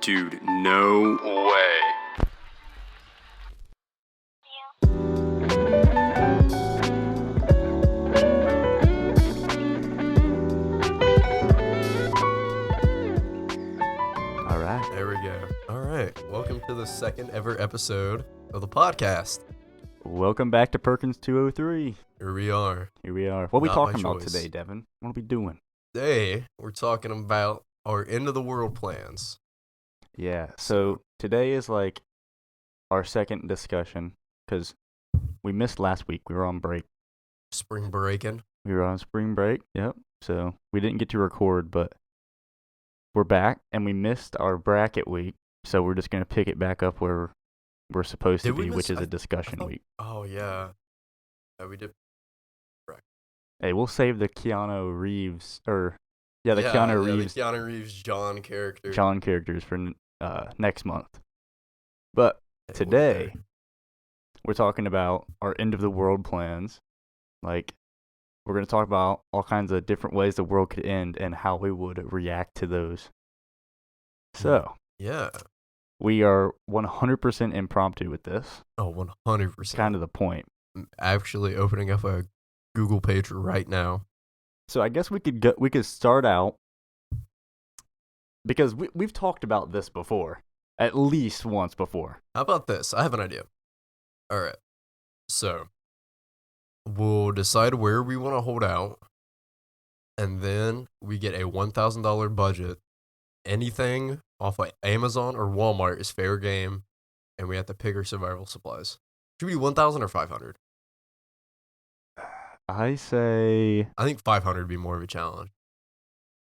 Dude, no way. All right. There we go. All right. Welcome to the second ever episode of the podcast. Welcome back to Perkins 203. Here we are. Here we are. What are we Not talking my about choice. today, Devon? What are we doing? Today, we're talking about our end of the world plans. Yeah, so today is like our second discussion because we missed last week. We were on break. Spring breaking. We were on spring break. Yep. So we didn't get to record, but we're back and we missed our bracket week. So we're just going to pick it back up where we're supposed to Did we be, miss- which is I a discussion thought- week. Oh, yeah. Yeah, we did. Hey, we'll save the Keanu Reeves, the Keanu Reeves The Keanu Reeves John character. John characters for next month. But Yeah, today, we're talking about our end of the world plans. Like, we're going to talk about all kinds of different ways the world could end and how we would react to those. So, Yeah. we are 100% impromptu with this. Oh, 100%. It's kind of the point. I'm actually opening up a Google page right now. So, I guess we could start out because we've talked about this before, at least once before. How about this? I have an idea. All right. So, we'll decide where we want to hold out, and then we get a $1,000 budget. Anything off like Amazon or Walmart is fair game, and we have to pick our survival supplies. Should we do 1,000 or 500? I say I think 500 would be more of a challenge.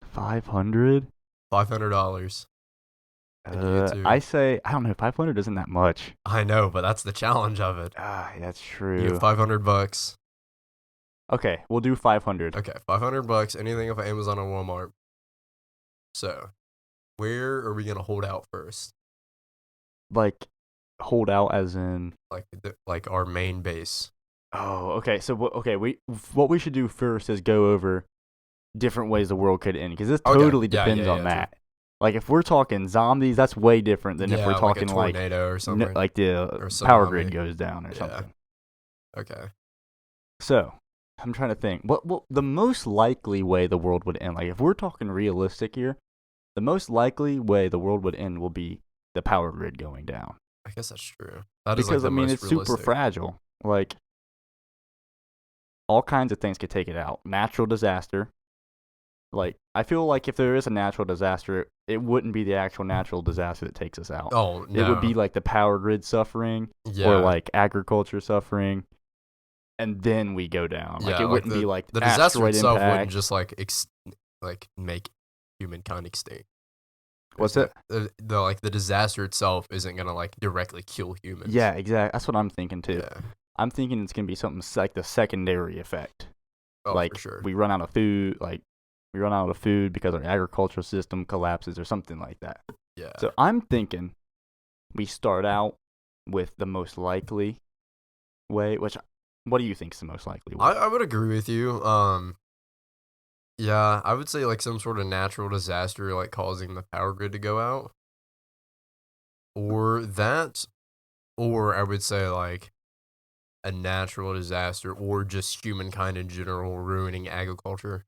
500. $500. And you get to- I say, I don't know, 500 isn't that much. I know, but that's the challenge of it. Ah, that's You true. get $500. Okay, we'll do 500. Okay, $500. Anything off of Amazon or Walmart. So, where are we gonna hold out first? Like, hold out as in. Like our main base. Oh, okay. So, what we should do first is go over different ways the world could end, because this Okay. totally Yeah, depends yeah, on yeah, that. Like, if we're talking zombies, that's way different than if we're talking like a tornado or something. like the or power tsunami. grid goes down or Yeah. something. Okay. So, I'm trying to think. What the most likely way the world would end? Like, if we're talking realistic here, the most likely way the world would end will be the power grid going down. I guess that's true. That is Because like the most it's super realistic. fragile. Like, all kinds of things could take it out. Natural disaster. Like, I feel like if there is a natural disaster, it wouldn't be the actual natural disaster that takes us out. Oh no. It would be like the power grid suffering, yeah. or like agriculture suffering, and then we go down. Like, Yeah, it wouldn't the, be like the disaster asteroid itself impact. wouldn't just like make humankind extinct. What's it? The disaster itself isn't gonna like directly kill humans. Yeah, exactly. That's what I'm thinking too. Yeah. I'm thinking it's gonna be something like the secondary effect. Oh, Like, for sure. we run out of food. Like, we run out of food because our agricultural system collapses or something like that. Yeah. So I'm thinking we start out with the most likely way. What do you think is the most likely way? I would agree with you. Yeah, I would say like some sort of natural disaster like causing the power grid to go out. Or that, or I would say like a natural disaster or just humankind in general ruining agriculture.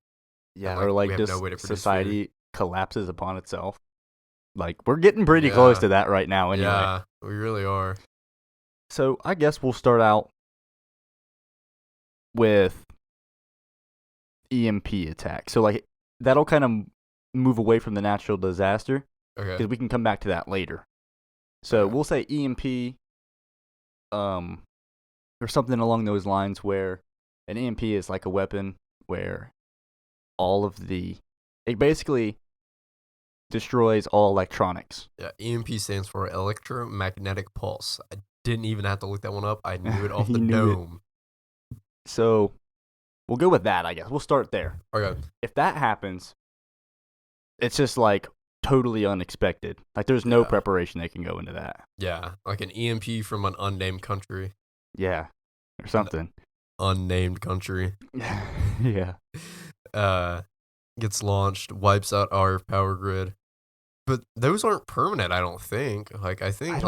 Yeah, like, or we like have just no way to produce society collapses upon itself. Like, we're getting pretty close to that right now anyway. Yeah, we really are. So I guess we'll start out with EMP attack. So, like, that'll kind of move away from the natural disaster, Okay. because we can come back to that later. So we'll say EMP, or something along those lines, where an EMP is like a weapon where it basically destroys all electronics. Yeah, EMP stands for electromagnetic pulse. I didn't even have to look that one up. I knew it off You the knew it. dome. So we'll go with that, I guess. We'll start there. Okay. If that happens, it's just like totally unexpected. Like, there's no Yeah. preparation that can go into that. Yeah, like an EMP from an unnamed country. Yeah, or something. Unnamed country. Yeah. Gets launched, wipes out our power grid. But those aren't permanent, I don't think. Like, I think,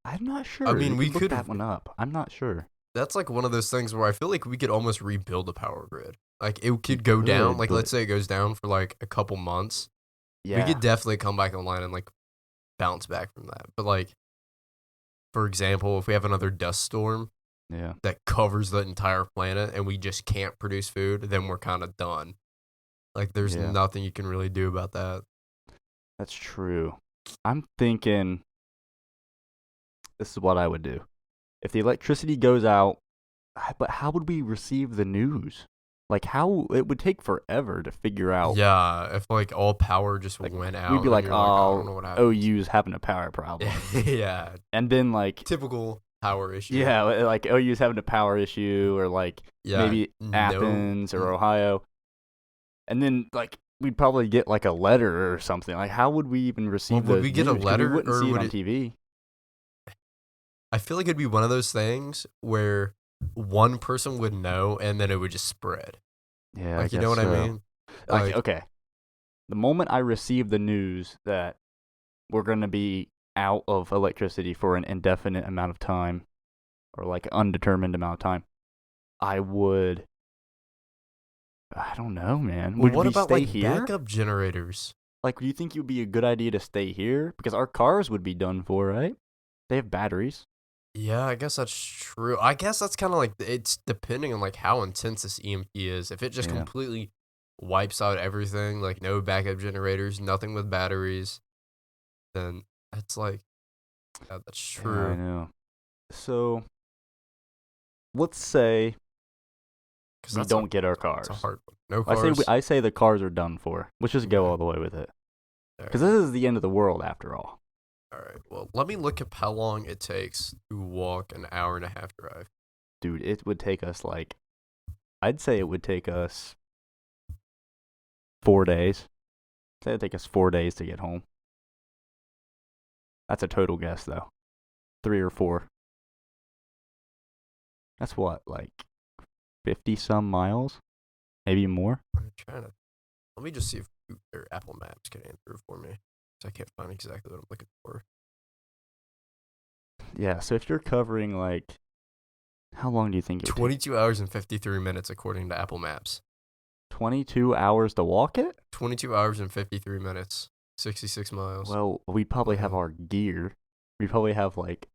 I'm not sure. I mean, You we could look could that one up. I'm not sure. that's like one of those things where I feel like we could almost rebuild the power grid. Like, it We could go down. could, Like, but let's say it goes down for like a couple months. We yeah, could definitely come back online and like bounce back from that. But like, for example, if we have another dust storm yeah. that covers the entire planet and we just can't produce food, then we're kind of done. Like, there's Yeah. nothing you can really do about that. That's true. I'm thinking this is what I would do. If the electricity goes out, but how would we receive the news? Like, how it would take forever to figure out. Yeah, if like all power just Like, went out, we'd be and like, you're I don't know what happened. OU's having a power problem. Yeah, And then, like, typical power issue. yeah, like OU's having a power issue, or like Yeah, maybe no- Athens or Ohio. And then, like, we'd probably get like a letter or something. Like, how would we even receive would those we get a news? 'Cause letter, we wouldn't or see it would on it- TV. I feel like it'd be one of those things where one person would know and then it would just spread. Yeah, Like, you know what I mean? Like, okay, the moment I receive the news that we're gonna be out of electricity for an indefinite amount of time, or like undetermined amount of time, I don't know, man. Well, Would what we about stay like here? backup generators? Like, do you think it would be a good idea to stay here? Because our cars would be done for, right? They have batteries. Yeah, I guess that's true. I guess that's kind of like it's depending on like how intense this EMP is. If it just Yeah. completely wipes out everything, like no backup generators, nothing with batteries, then it's like that's Yeah, I true. know. So, let's say 'Cause we that's don't get our cars. It's a hard one. No I cars. say the cars are done for. Let's just go Okay. all the way with it. All Because right. this is the end of the world after all. All right. Well, let me look up how long it takes to walk an hour and a half drive. Dude, it would take us like, I'd say it would take us 4 days. Say it'd take us 4 days to get home. That's a total guess though. 3 or 4. That's what, like 50 some miles? Maybe more? I'm trying to. Let me just see if Google or Apple Maps can answer it for me. 'Cause I can't find exactly what I'm looking for. Yeah, so if you're covering like, how long do you think it would take? 22 hours and 53 minutes according to Apple Maps. 22 hours to walk it? 22 hours and 53 minutes. 66 miles. Well, we'd probably have Yeah. our gear. We'd probably have like,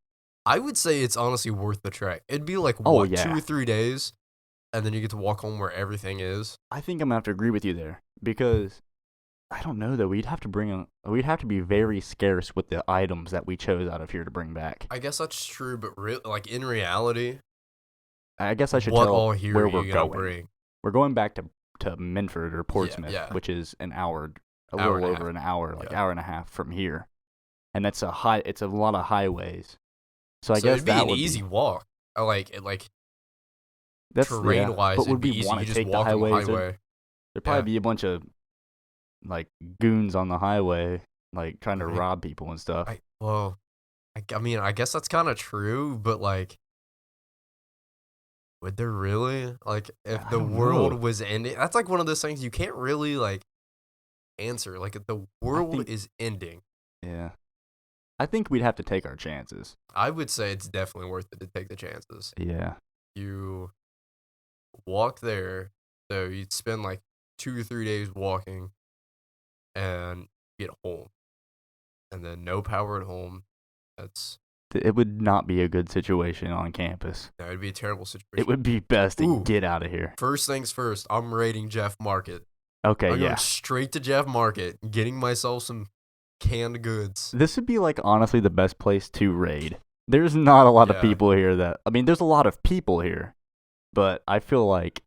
I would say it's honestly worth the trek. It'd be like, Oh, what, yeah. 2 or 3 days? And then you get to walk home where everything is. I think I'm gonna have to agree with you there, because I don't know though. We'd have to be very scarce with the items that we chose out of here to bring back. I guess that's true, but like in reality, I guess I should what tell all here where are we're you gonna going. bring? We're going back to Minford or Portsmouth, yeah. which is an hour, a Hour little and a over half. an hour, like Yeah. hour and a half from here, and it's a lot of highways. So I So guess it'd be that an would easy walk. I like it, like that's terrain wise, But it'd would be we easy. want You to just take the walk on the highways? highway. There'd probably Yeah. be a bunch of like goons on the highway, like trying to Right. rob people and stuff. I mean, I guess that's kind of true, but like, would there really? Like, if I the don't world know. was ending, that's like one of those things you can't really like answer. Like, if the world think- is ending, Yeah. I think we'd have to take our chances. I would say it's definitely worth it to take the chances. Yeah. You walk there, so you'd spend like 2 or 3 days walking, and get home, and then no power at home. It would not be a good situation on campus. That would be a terrible situation. It would be best to Ooh. get out of here. First things first, I'm raiding Jeff Market. Okay, I'm yeah. going straight to Jeff Market, getting myself some canned goods. This would be like honestly the best place to raid. There's not a lot of Yeah. people here there's a lot of people here, but I feel like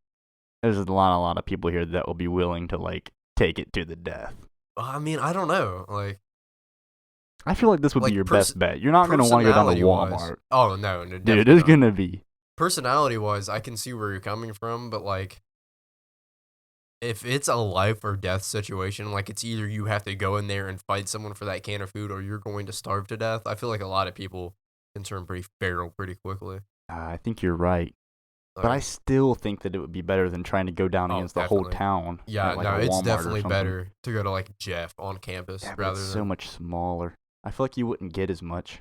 there's a lot of people here that will be willing to like take it to the death. I mean, I don't know. Like, I feel like this would Like be your best bet. You're not going to want to go down to personality-wise- Walmart. Oh, no. Dude, definitely it's not. going to be. Personality-wise, I can see where you're coming from, but like, if it's a life or death situation, like it's either you have to go in there and fight someone for that can of food or you're going to starve to death, I feel like a lot of people can turn pretty feral pretty quickly. I think you're right. But I still think that it would be better than trying to go down against the whole town. Yeah, at, like, no, a it's Walmart or definitely something. better to go to like Jeff on campus Yeah, but rather it's than so much smaller. I feel like you wouldn't get as much.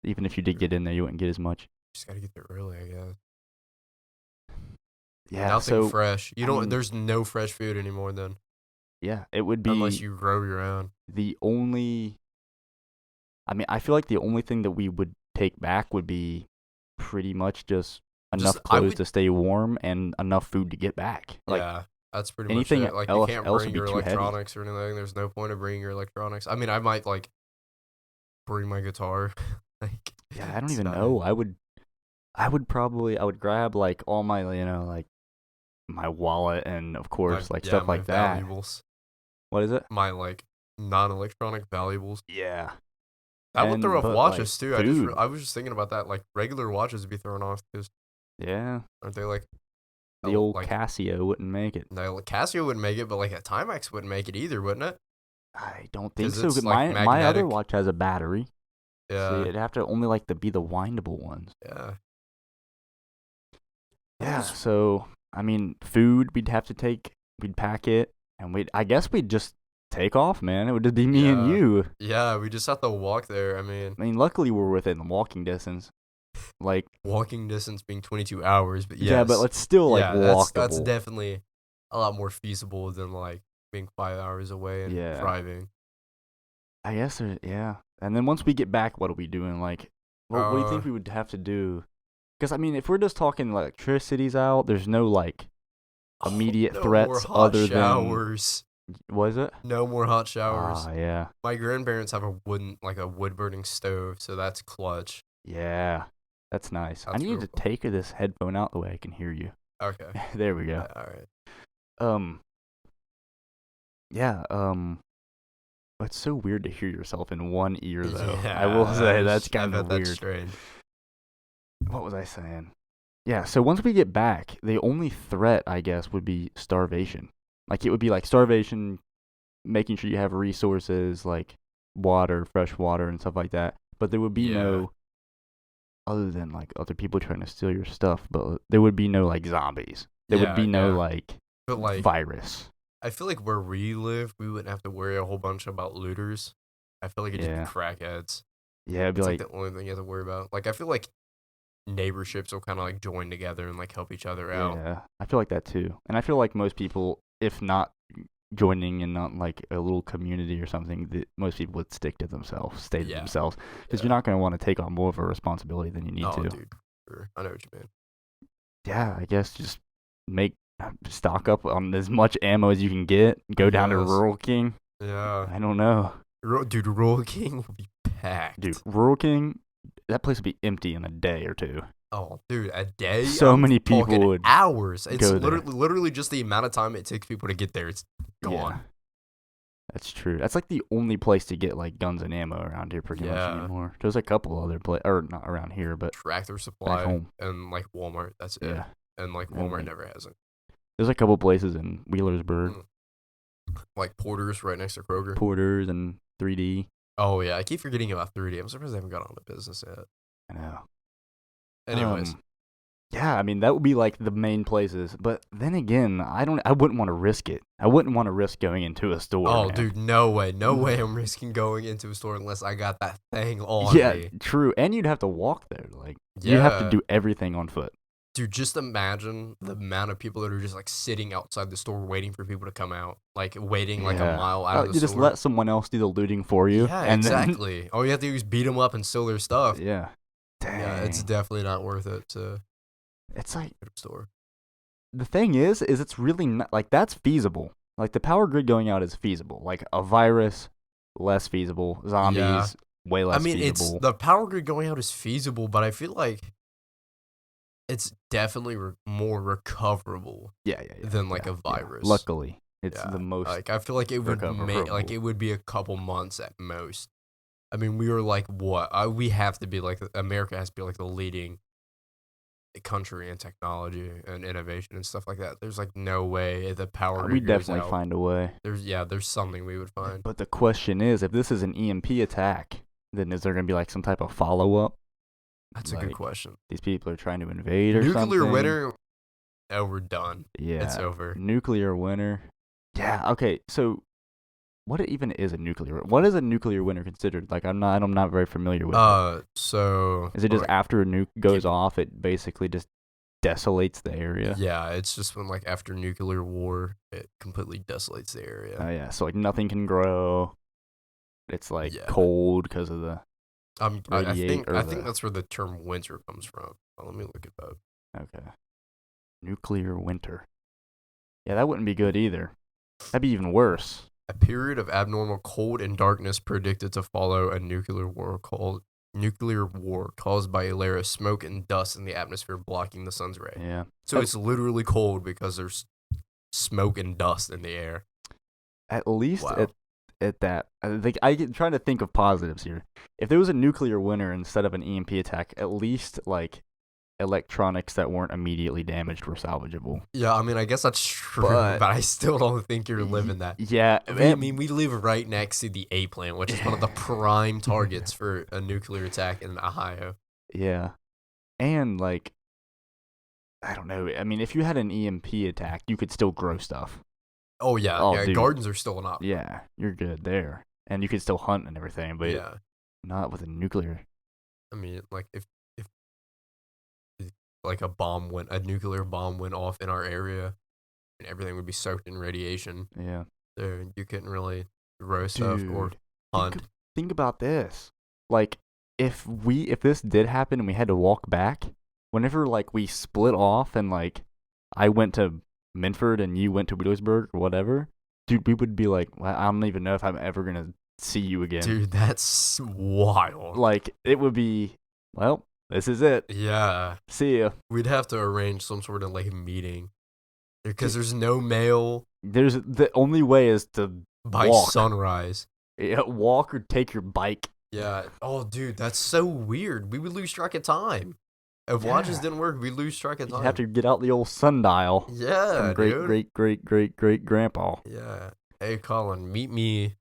Even if you did get in there, you wouldn't get as much. just gotta get there early, I guess. Yeah, Nothing so fresh. You I don't. mean, There's no fresh food anymore then, yeah, it would unless be you grow your own. the only. I mean, I feel like the only thing that we would take back would be pretty much just enough I clothes would. to stay warm and enough food to get back. Like Yeah, that's pretty much anything it. Like you can't else bring would be your too heavy. electronics or anything. There's no point of bringing your electronics. I mean, I might like bring my guitar. Like, Yeah, I don't it's even not- know. I would grab like all my, like my wallet and of course like stuff my like that. valuables. What is it? My like non-electronic valuables. Yeah. That would throw off But, watches like, too. food. I was just thinking about that. Like regular watches would be thrown off because Yeah. aren't they like The old like Casio wouldn't make it. no, like, Casio wouldn't make it, but like a Timex wouldn't make it either, wouldn't it? I don't think 'Cause so. it's, like, My other magnetic. watch has a battery. So Yeah, it'd have to only like to be the windable ones. yeah. Yeah. So I mean, food we'd have to take. We'd pack it, and I guess we'd just take off, man. It would just be me and Yeah. you. Yeah, we just have to walk there. I mean, I mean, luckily we're within walking distance. Like, walking distance being 22 hours, but yes. yeah, but let's still like yeah, walkable. that's definitely a lot more feasible than like being 5 hours away and Yeah. driving. I guess yeah. And then once we get back, what are we doing? Like, what do you think we would have to do? Because I mean, if we're just talking electricity's out, there's no like immediate no threats more hot other showers. than was it? No more hot showers. Ah, yeah, My grandparents have a wood burning stove, so that's clutch. yeah. That's nice. I That's need real to cool. take this headphone out the way I can hear you. Okay. There we go. Yeah, all right. Yeah. It's so weird to hear yourself in one ear, though. Yeah, I will say that's I kind bet of that's weird. strange. What was I saying? Yeah, so once we get back, the only threat, I guess, would be starvation. Like, it would be like starvation, making sure you have resources like water, fresh water, and stuff like that. But there would be no, other than like other people trying to steal your stuff, but there would be no like zombies. There would be no like But like virus. I feel like where we live, we wouldn't have to worry a whole bunch about looters. I feel like it'd Yeah. just be crackheads. Yeah, it'd be It's like, like the only thing you have to worry about. Like I feel like neighborships will kind of like join together and like help each other out. yeah, I feel like that too. And I feel like most people, if not joining in not like a little community or something, that most people would stick to themselves, stay to Yeah. themselves, because Yeah. you're not going to want to take on more of a responsibility than you need Oh, to. dude, sure. I know what you mean. Yeah, I guess just stock up on as much ammo as you can get. Go down to Yes. Rural King. Yeah, I don't know, dude, Roll King will be packed. dude. Rural King, that place would be empty in a day or two. Oh, dude, a day. So I'm many people talking would hours. It's go there. literally just the amount of time it takes people to get there. It's gone. Yeah, that's true. That's like the only place to get like guns and ammo around here pretty much Yeah. anymore. There's a couple other or not around here, but Tractor Supply home. and like Walmart. That's it. yeah. And like And, Walmart like, never has it. There's a couple places in Wheelersburg, Like Porter's right next to Kroger. Porter's and 3D. Oh yeah, I keep forgetting about 3D. I'm surprised they haven't got on the business yet. I know. Anyways, Yeah, I mean that would be like the main places, but then again, I wouldn't want to risk it. I wouldn't want to risk going into a store. oh man. dude, no way I'm risking going into a store unless I got that thing on Yeah, me. true. And you'd have to walk there. Like you have to Yeah. do everything on foot. Dude, just imagine the amount of people that are just like sitting outside the store waiting for people to come out, like waiting like a Yeah. mile out of the You store. just let someone else do the looting for you. Yeah, and exactly. All you have to do is beat them up and steal their stuff. Then, yeah. Dang. Yeah, it's definitely not worth it to It's like go to the store. the thing is it's really not like that's feasible. Like the power grid going out is feasible. Like a virus, less feasible. Zombies, Yeah. way less I mean, feasible. it's the power grid going out is feasible, but I feel like it's definitely more recoverable yeah. than like yeah, a virus. Luckily, it's Yeah, the most. Like I feel like it would recoverable. it would be a couple months at most. I mean, we were like what? We have to be like America has to be like the leading country in technology and innovation and stuff like that. There's like no way the power we grid goes definitely out. find a way. There's something we would find. But the question is, if this is an EMP attack, then is there going to be like some type of follow up? That's a good question. These people are trying to invade or something. Nuclear winter. Oh, we're done. Yeah. It's over. Nuclear winter. Yeah. Okay. So, what even is a nuclear? What is a nuclear winter considered? Like, I'm not very familiar with it. So Is it just like, after a nuke goes off, it basically just desolates the area? Yeah, it's just when like after nuclear war, it completely desolates the area. Oh yeah. So like nothing can grow. It's like Yeah. cold because of the. I think that's where the term winter comes from. Let me look it up. Okay. Nuclear winter. Yeah, that wouldn't be good either. That'd be even worse. A period of abnormal cold and darkness predicted to follow a nuclear war caused by a layer of smoke and dust in the atmosphere blocking the sun's ray. Yeah. So it's literally cold because there's smoke and dust in the air. At least Wow. at that, I think I'm trying to think of positives here. If there was a nuclear winter instead of an EMP attack, at least like electronics that weren't immediately damaged were salvageable. Yeah, I mean, I guess that's true, But- but I still don't think you're living that. Yeah. I mean, we live right next to the A plant, which is one of the prime targets for a nuclear attack in Ohio. Yeah. And like, I don't know. I mean, if you had an EMP attack, you could still grow stuff. Oh yeah, Oh, yeah. dude. Gardens are still an option. Yeah, you're good there. And you could still hunt and everything, but Yeah. not with a nuclear. I mean, like if like a nuclear bomb went off in our area, and everything would be soaked in radiation. Yeah. There, you couldn't really grow stuff or Dude, hunt. Think about this. Like, if this did happen and we had to walk back, whenever like we split off and like I went to Minford and you went to Wheelersburg or whatever, dude, we would be like, well, I don't even know if I'm ever gonna see you again. Dude, that's wild. Like, it would be, well, this is it. Yeah, See ya. we'd have to arrange some sort of like meeting because there's no mail There's the only way is to by walk. sunrise. Yeah, walk or take your bike. Yeah. Oh, dude, that's so weird. We would lose track of time. If watches Yeah. didn't work, we'd lose track of You time. have to get out the old sundial Yeah, from dude. great grandpa. Yeah. Hey, Colin, meet me.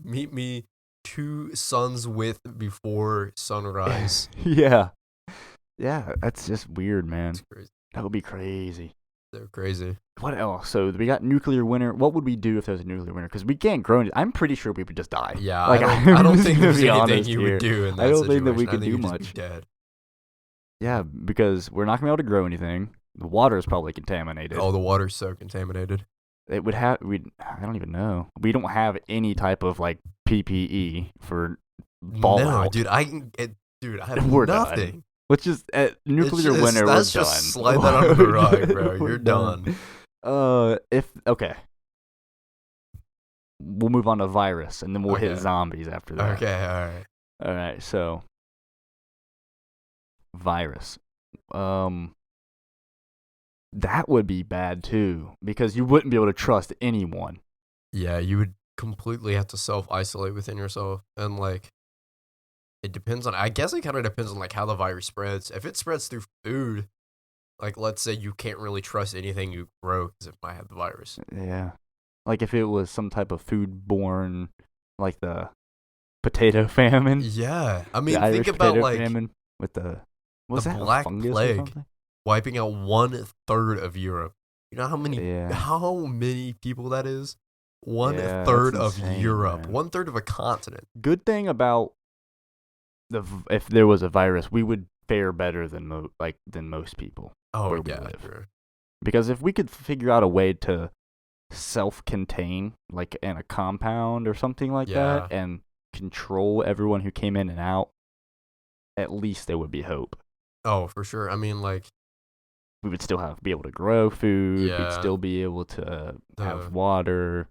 Meet me 2 suns with before sunrise. Yeah. Yeah, that's just weird, man. It's crazy. That would be crazy. They're crazy. What else? So we got nuclear winter. What would we do if there was a nuclear winter? Because we can't grow anything. I'm pretty sure we would just die. Yeah, Like, I I'm don't just think gonna there's be anything honest you here. would do in that I don't think that we situation. could I think do you'd just be much. dead. Yeah, because we're not gonna be able to grow anything. The water is probably contaminated. Oh, the water's so contaminated. It would have. I don't even know. We don't have any type of like PPE for No, fallout. dude, I have We're done. nothing. Which is at nuclear just- winter. that's we're just done. slide that under the rug, We're bro. You're done. Okay. We'll move on to virus, and then we'll hit Okay. zombies after that. Okay, all right. All right. So, virus. That would be bad too, because you wouldn't be able to trust anyone. Yeah, you would completely have to self-isolate within yourself. And, like, it depends on, I guess it kind of depends on, like, how the virus spreads. If it spreads through food, like, let's say you can't really trust anything you grow because it might have the virus. Yeah. Like if it was some type of food-borne, like the potato famine. Yeah. I mean, the Irish think about, potato like, famine with the was the that a Black fungus or Plague. something? wiping out 1/3 of Europe. You know how many people that is? One Yeah, third that's of insane, Europe. man. 1/3 of a continent. Good thing about if there was a virus, we would fare better than most people. Oh, Where we yeah. live. Sure. Because if we could figure out a way to self-contain, like in a compound or something like Yeah. that, and control everyone who came in and out, at least there would be hope. Oh, for sure. I mean, like, We would still be able to grow food. We'd Yeah. still be able to The- have water.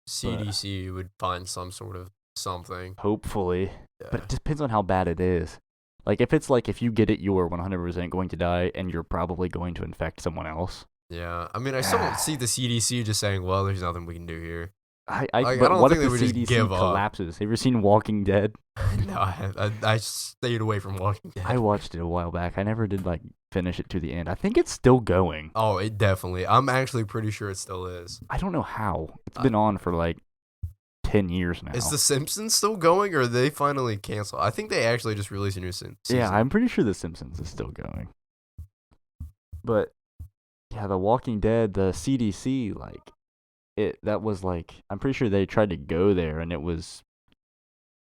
CDC would find some sort of something. Hopefully. Yeah. But it depends on how bad it is. Like, if you get it, you're 100% going to die, and you're probably going to infect someone else. Yeah. I mean, I still don't see the CDC just saying, well, there's nothing we can do here. But I don't what think if they the would just CDC give up. collapses? Have you ever seen Walking Dead? No, I stayed away from Walking Dead. I watched it a while back. I never did, finish it to the end. I think it's still going. Oh, it definitely. I'm actually pretty sure it still is. I don't know how. It's been on for, 10 10 years now. Is The Simpsons still going, or they finally canceled? I think they actually just released a new season. Yeah, I'm pretty sure The Simpsons is still going. But yeah, The Walking Dead, the CDC, that was I'm pretty sure they tried to go there and it was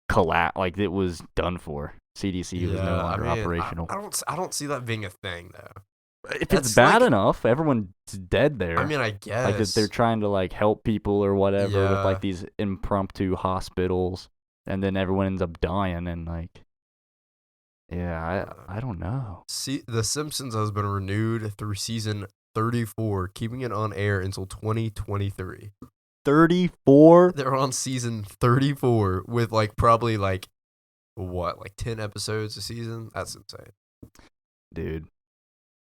it was done for. CDC was no longer operational. I don't see that being a thing though. If it's bad enough, everyone's dead there. I mean, I guess if they're trying to help people or whatever Yeah. with these impromptu hospitals, and then everyone ends up dying and I don't know. See, The Simpsons has been renewed through season 34, keeping it on air until 2023. 34? They're on season 34 with probably 10 episodes a season? That's insane. Dude.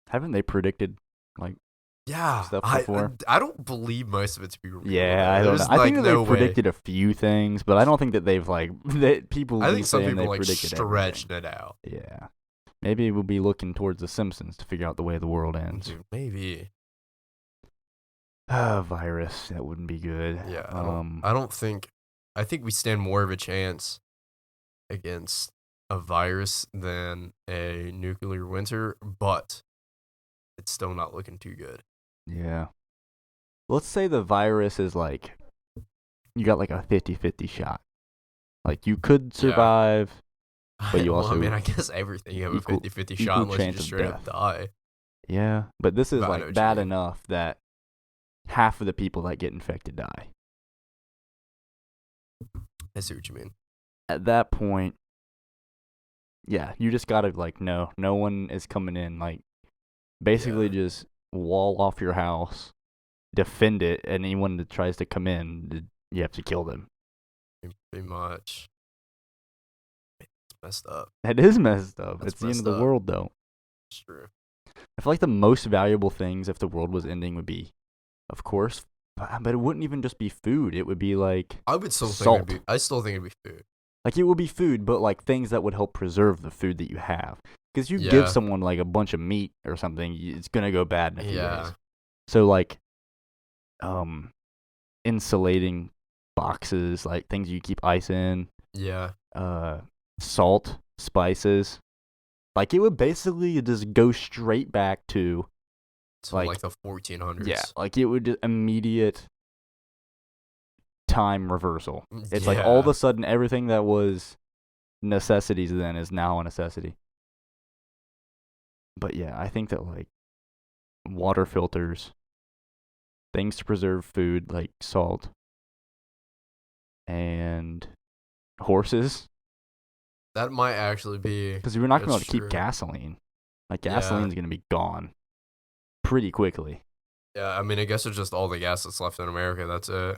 Haven't they predicted Yeah, stuff before? I don't believe most of it to be real. Yeah, I don't know. I think that they've predicted a few things, but I don't think that they've people. I think some people predicted stretched everything. it out. Yeah, maybe we'll be looking towards The Simpsons to figure out the way the world ends. Dude, maybe. Virus, that wouldn't be good. Yeah, I think we stand more of a chance against a virus than a nuclear winter, but it's still not looking too good. Yeah. Let's say the virus is you got a 50-50 shot. You could survive, but you also... I guess everything you have a 50-50 shot unless you just straight up die. Yeah, but this is bad mean. enough that half of the people that get infected die. I see what you mean. At that point, yeah, you just gotta no one is coming in. Basically just wall off your house, defend it, and anyone that tries to come in, you have to kill them. Pretty much. It's messed up. It is messed up. That's it's the end of messed the up. world, though. It's true. I feel the most valuable things if the world was ending would be, of course, but it wouldn't even just be food. It would be I would still salt. think I still think it'd be food. It would be food, but things that would help preserve the food that you have. Because you give someone a bunch of meat or something, it's gonna go bad in a few days. So insulating boxes, things you keep ice in. Yeah. Salt, spices. It would basically just go straight back to the 1400s. Yeah, it would just immediate time reversal. It's all of a sudden everything that was necessities then is now a necessity. But yeah, I think that water filters, things to preserve food like salt, and horses. That might actually be... Because we're not going to be able to keep gasoline. Gasoline's going to be gone pretty quickly. Yeah, I guess it's just all the gas that's left in America. That's it.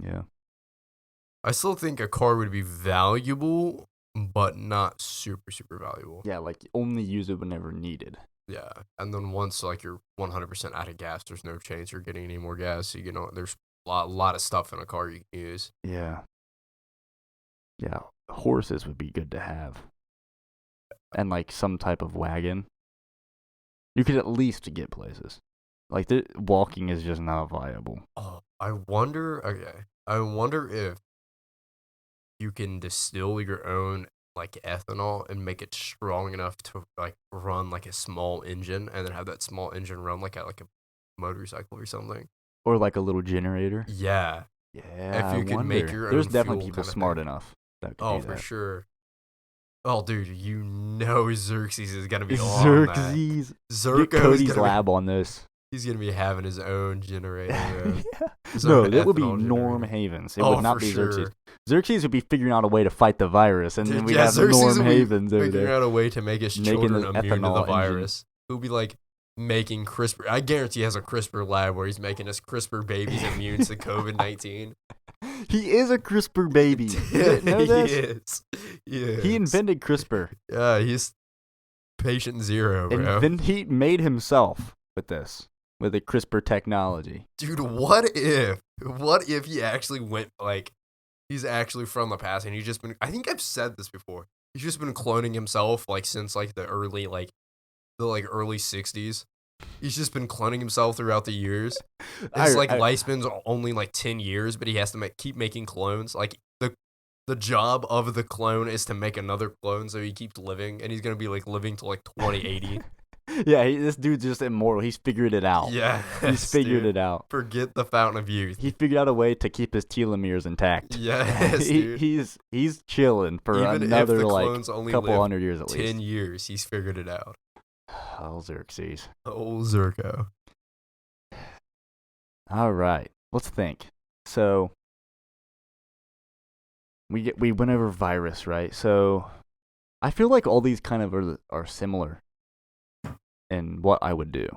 Yeah. I still think a car would be valuable, but not super, super valuable. Yeah, only use it whenever needed. Yeah, and then once you're 100% out of gas, there's no chance you're getting any more gas. There's a lot of stuff in a car you can use. Yeah. Yeah, horses would be good to have. And some type of wagon. You could at least get places. Walking is just not viable. Oh, I wonder if you can distill your own ethanol and make it strong enough to run a small engine, and then have that small engine run at a motorcycle or something, or a little generator. Yeah. If you could make your own there's definitely fuel people kinda smart thing. enough that could do For that. sure. Oh, dude, Xerxes is gonna be Xerxes. on that. Get Cody's lab on this. He's gonna be having his own generator. Yeah. His No, own that would be ethanol Norm generator. Havens. It would not for be sure. Xerxes. Xerxes would be figuring out a way to fight the virus, and then Dude, we'd have Xerxes Norm would be Havens over figuring there. out a way to make his Making children an immune to ethanol the engine. virus. He'll be making CRISPR. I guarantee he has a CRISPR lab where he's making his CRISPR babies immune to COVID-19. He is a CRISPR baby. You didn't know this? He is. He invented CRISPR. Yeah, he's patient zero, bro. And then he made himself with this, with the CRISPR technology. Dude, what if he actually went he's actually from the past and he's just been, I think I've said this before, he's just been cloning himself since the early early 60s, He's just been cloning himself throughout the years. I- His I- lifespan's only 10 years, but he has to keep making clones. Like the job of the clone is to make another clone, so he keeps living, and he's gonna be living to 2080. Yeah, this dude's just immortal. He's figured it out. Yeah, He's figured it out. Forget the fountain of youth. He figured out a way to keep his telomeres intact. Yes, dude. He's chilling for Even another if the clones only couple live 100 years at 10 least. years, he's figured it out. Oh, Xerxes. Old Zerko. All right, let's think. So we went over virus, right? So I feel like all these kind of are similar in what I would do.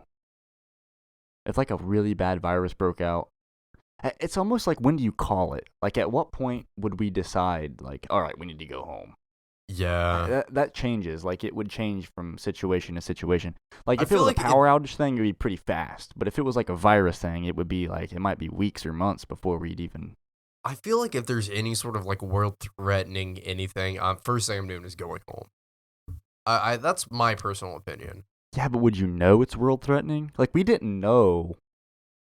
If a really bad virus broke out, it's almost like, when do you call it? At what point would we decide all right, we need to go home? Yeah. That changes. It would change from situation to situation. If it feel was like a power outage thing, it would be pretty fast. But if it was a virus thing, it would be it might be weeks or months before we'd even. I feel like if there's any sort of world-threatening anything, first thing I'm doing is going home. I that's my personal opinion. Yeah, but would you know it's world threatening? We didn't know,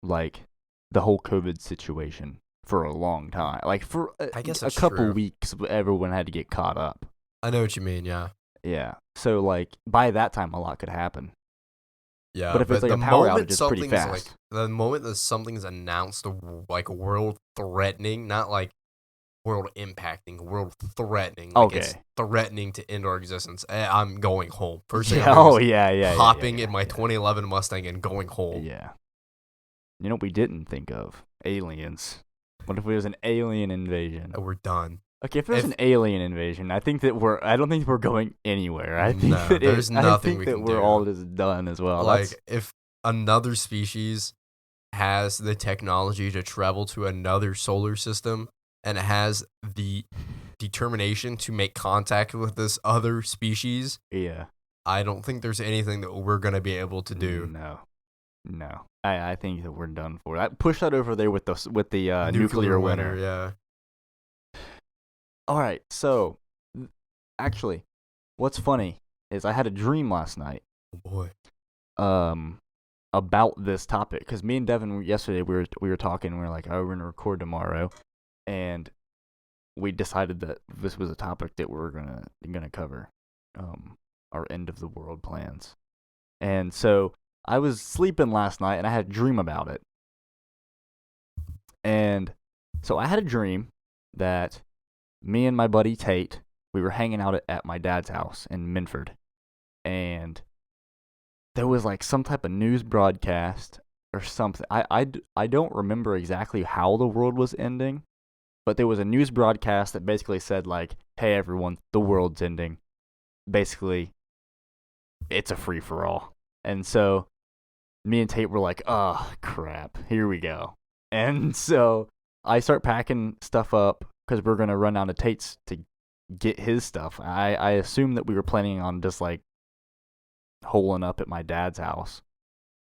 the whole COVID situation for a long time. For I guess a that's couple true. weeks, everyone had to get caught up. I know what you mean, yeah. Yeah. So by that time, a lot could happen. Yeah, But if it's the a power moment outage, it's pretty something's fast. the moment that something's announced world threatening, not world impacting, world threatening. It's Okay. threatening to end our existence. I'm going home. First thing Yeah. I'm doing Oh is yeah. hopping yeah, in my 2011 Mustang and going home. Yeah. You know what we didn't think of? Aliens. What if it was an alien invasion? And we're done. Okay, if it was an alien invasion, I don't think we're going anywhere. I think No, that there's I nothing think we that can we're do. all just done as well. That's, If another species has the technology to travel to another solar system and has the determination to make contact with this other species, yeah. I don't think there's anything that we're going to be able to do. No. I think that we're done for that. Push that over there with the nuclear winter. Yeah. All right. So, actually, what's funny is I had a dream last night. Oh boy. About this topic, because me and Devin yesterday we were talking. We were like, oh, we're gonna record tomorrow, and we decided that this was a topic that we're gonna cover, our end of the world plans. And so I was sleeping last night, and I had a dream about it. And so I had a dream that me and my buddy Tate, we were hanging out at my dad's house in Minford, and there was some type of news broadcast or something. I don't remember exactly how the world was ending, but there was a news broadcast that basically said hey everyone, the world's ending. Basically, it's a free for all. And so me and Tate were like, oh crap, here we go. And so I start packing stuff up because we're gonna run down to Tate's to get his stuff. I assume that we were planning on just holing up at my dad's house,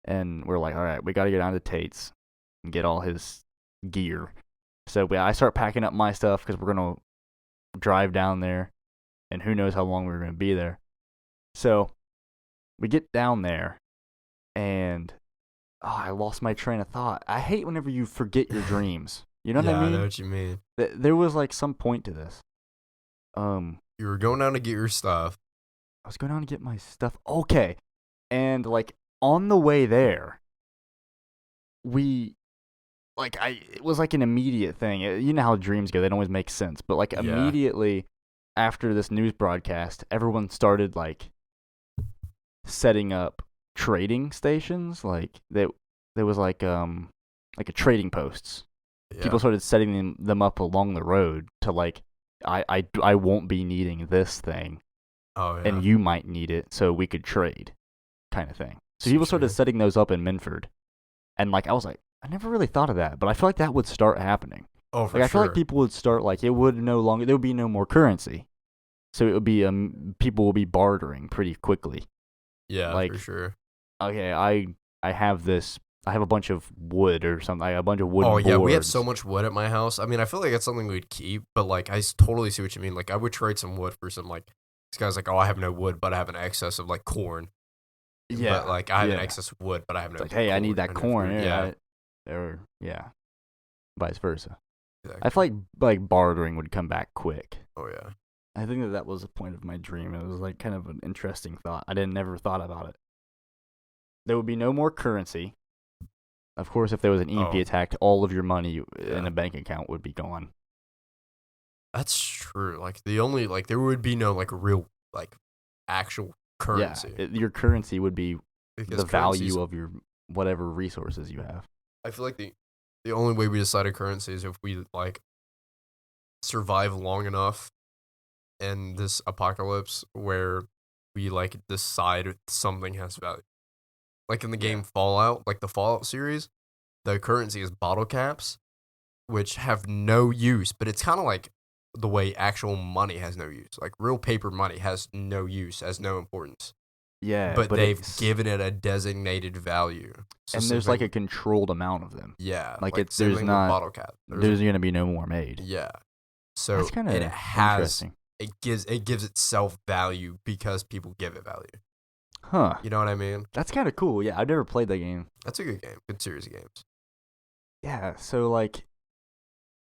and we're like, all right, we got to get down to Tate's and get all his gear. So I start packing up my stuff because we're gonna drive down there, and who knows how long we're gonna be there. So we get down there, and I lost my train of thought. I hate whenever you forget your dreams. You know what I mean? I know what you mean. There was some point to this. You were going down to get your stuff. I was going down to get my stuff. Okay. And on the way there, it was an immediate thing. You know how dreams go, they don't always make sense. But Yeah. immediately after this news broadcast, everyone started setting up trading stations. There was a trading posts. Yeah. People started setting them up along the road to I won't be needing this thing. Oh, yeah. And you might need it, so we could trade, kind of thing. So people started setting those up in Minford, and I was like, I never really thought of that, but I feel like that would start happening. Oh, for I feel sure. like people would start there would be no more currency, so it would be people will be bartering pretty quickly. Yeah, for sure. Okay, I have this. I have a bunch of wood or something. A bunch of wood. Oh, yeah, we have boards. so much wood at my house. I mean, I feel like that's something we'd keep, but I totally see what you mean. I would trade some wood for some this guy's oh, I have no wood, but I have an excess of corn. Yeah. But like I have an yeah. excess of wood, but I have It's no. like, hey, I need that no corn. food. Yeah. Or vice versa. Exactly. I feel like bartering would come back quick. Oh yeah. I think that was the point of my dream. It was like kind of an interesting thought. I never thought about it. There would be no more currency. Of course, if there was an EMP attack, all of your money in a bank account would be gone. That's true. Like there would be no like real like actual currency. Yeah, your currency would be Because the value of your whatever resources you have. I feel like the only way we decide a currency is if we like survive long enough in this apocalypse where we like decide something has value. Like in the game Fallout, like the Fallout series, the currency is bottle caps, which have no use, but it's kind of like the way actual money has no use. Like real paper money has no use, has no importance. Yeah, but they've given it a designated value. So and there's like a controlled amount of them. Yeah, like there's not bottle cap. There's gonna be no more made. Yeah, so that's kind of interesting. It gives itself value because people give it value. Huh? You know what I mean? That's kind of cool. Yeah, I've never played that game. That's a good game. Good series of games. Yeah, so like,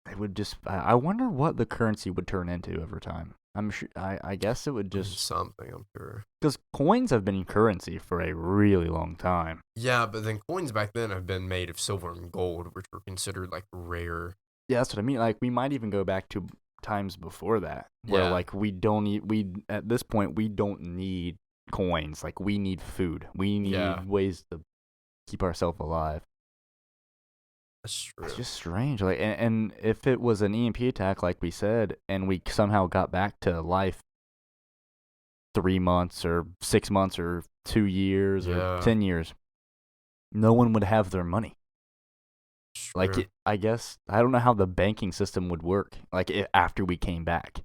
it would just. I wonder what the currency would turn into over time. I'm sure. I guess it would just something. I'm sure. Because coins have been currency for a really long time. Yeah, but then coins back then have been made of silver and gold, which were considered like rare. Yeah, that's what I mean. Like we might even go back to times before that, where like at this point we don't need coins. Like we need food. We need ways to keep ourselves alive. That's true. It's just strange. Like, and if it was an EMP attack, like we said, and we somehow got back to life 3 months or 6 months or 2 years or 10 years, no one would have their money. True. Like, I guess, I don't know how the banking system would work. Like, after we came back,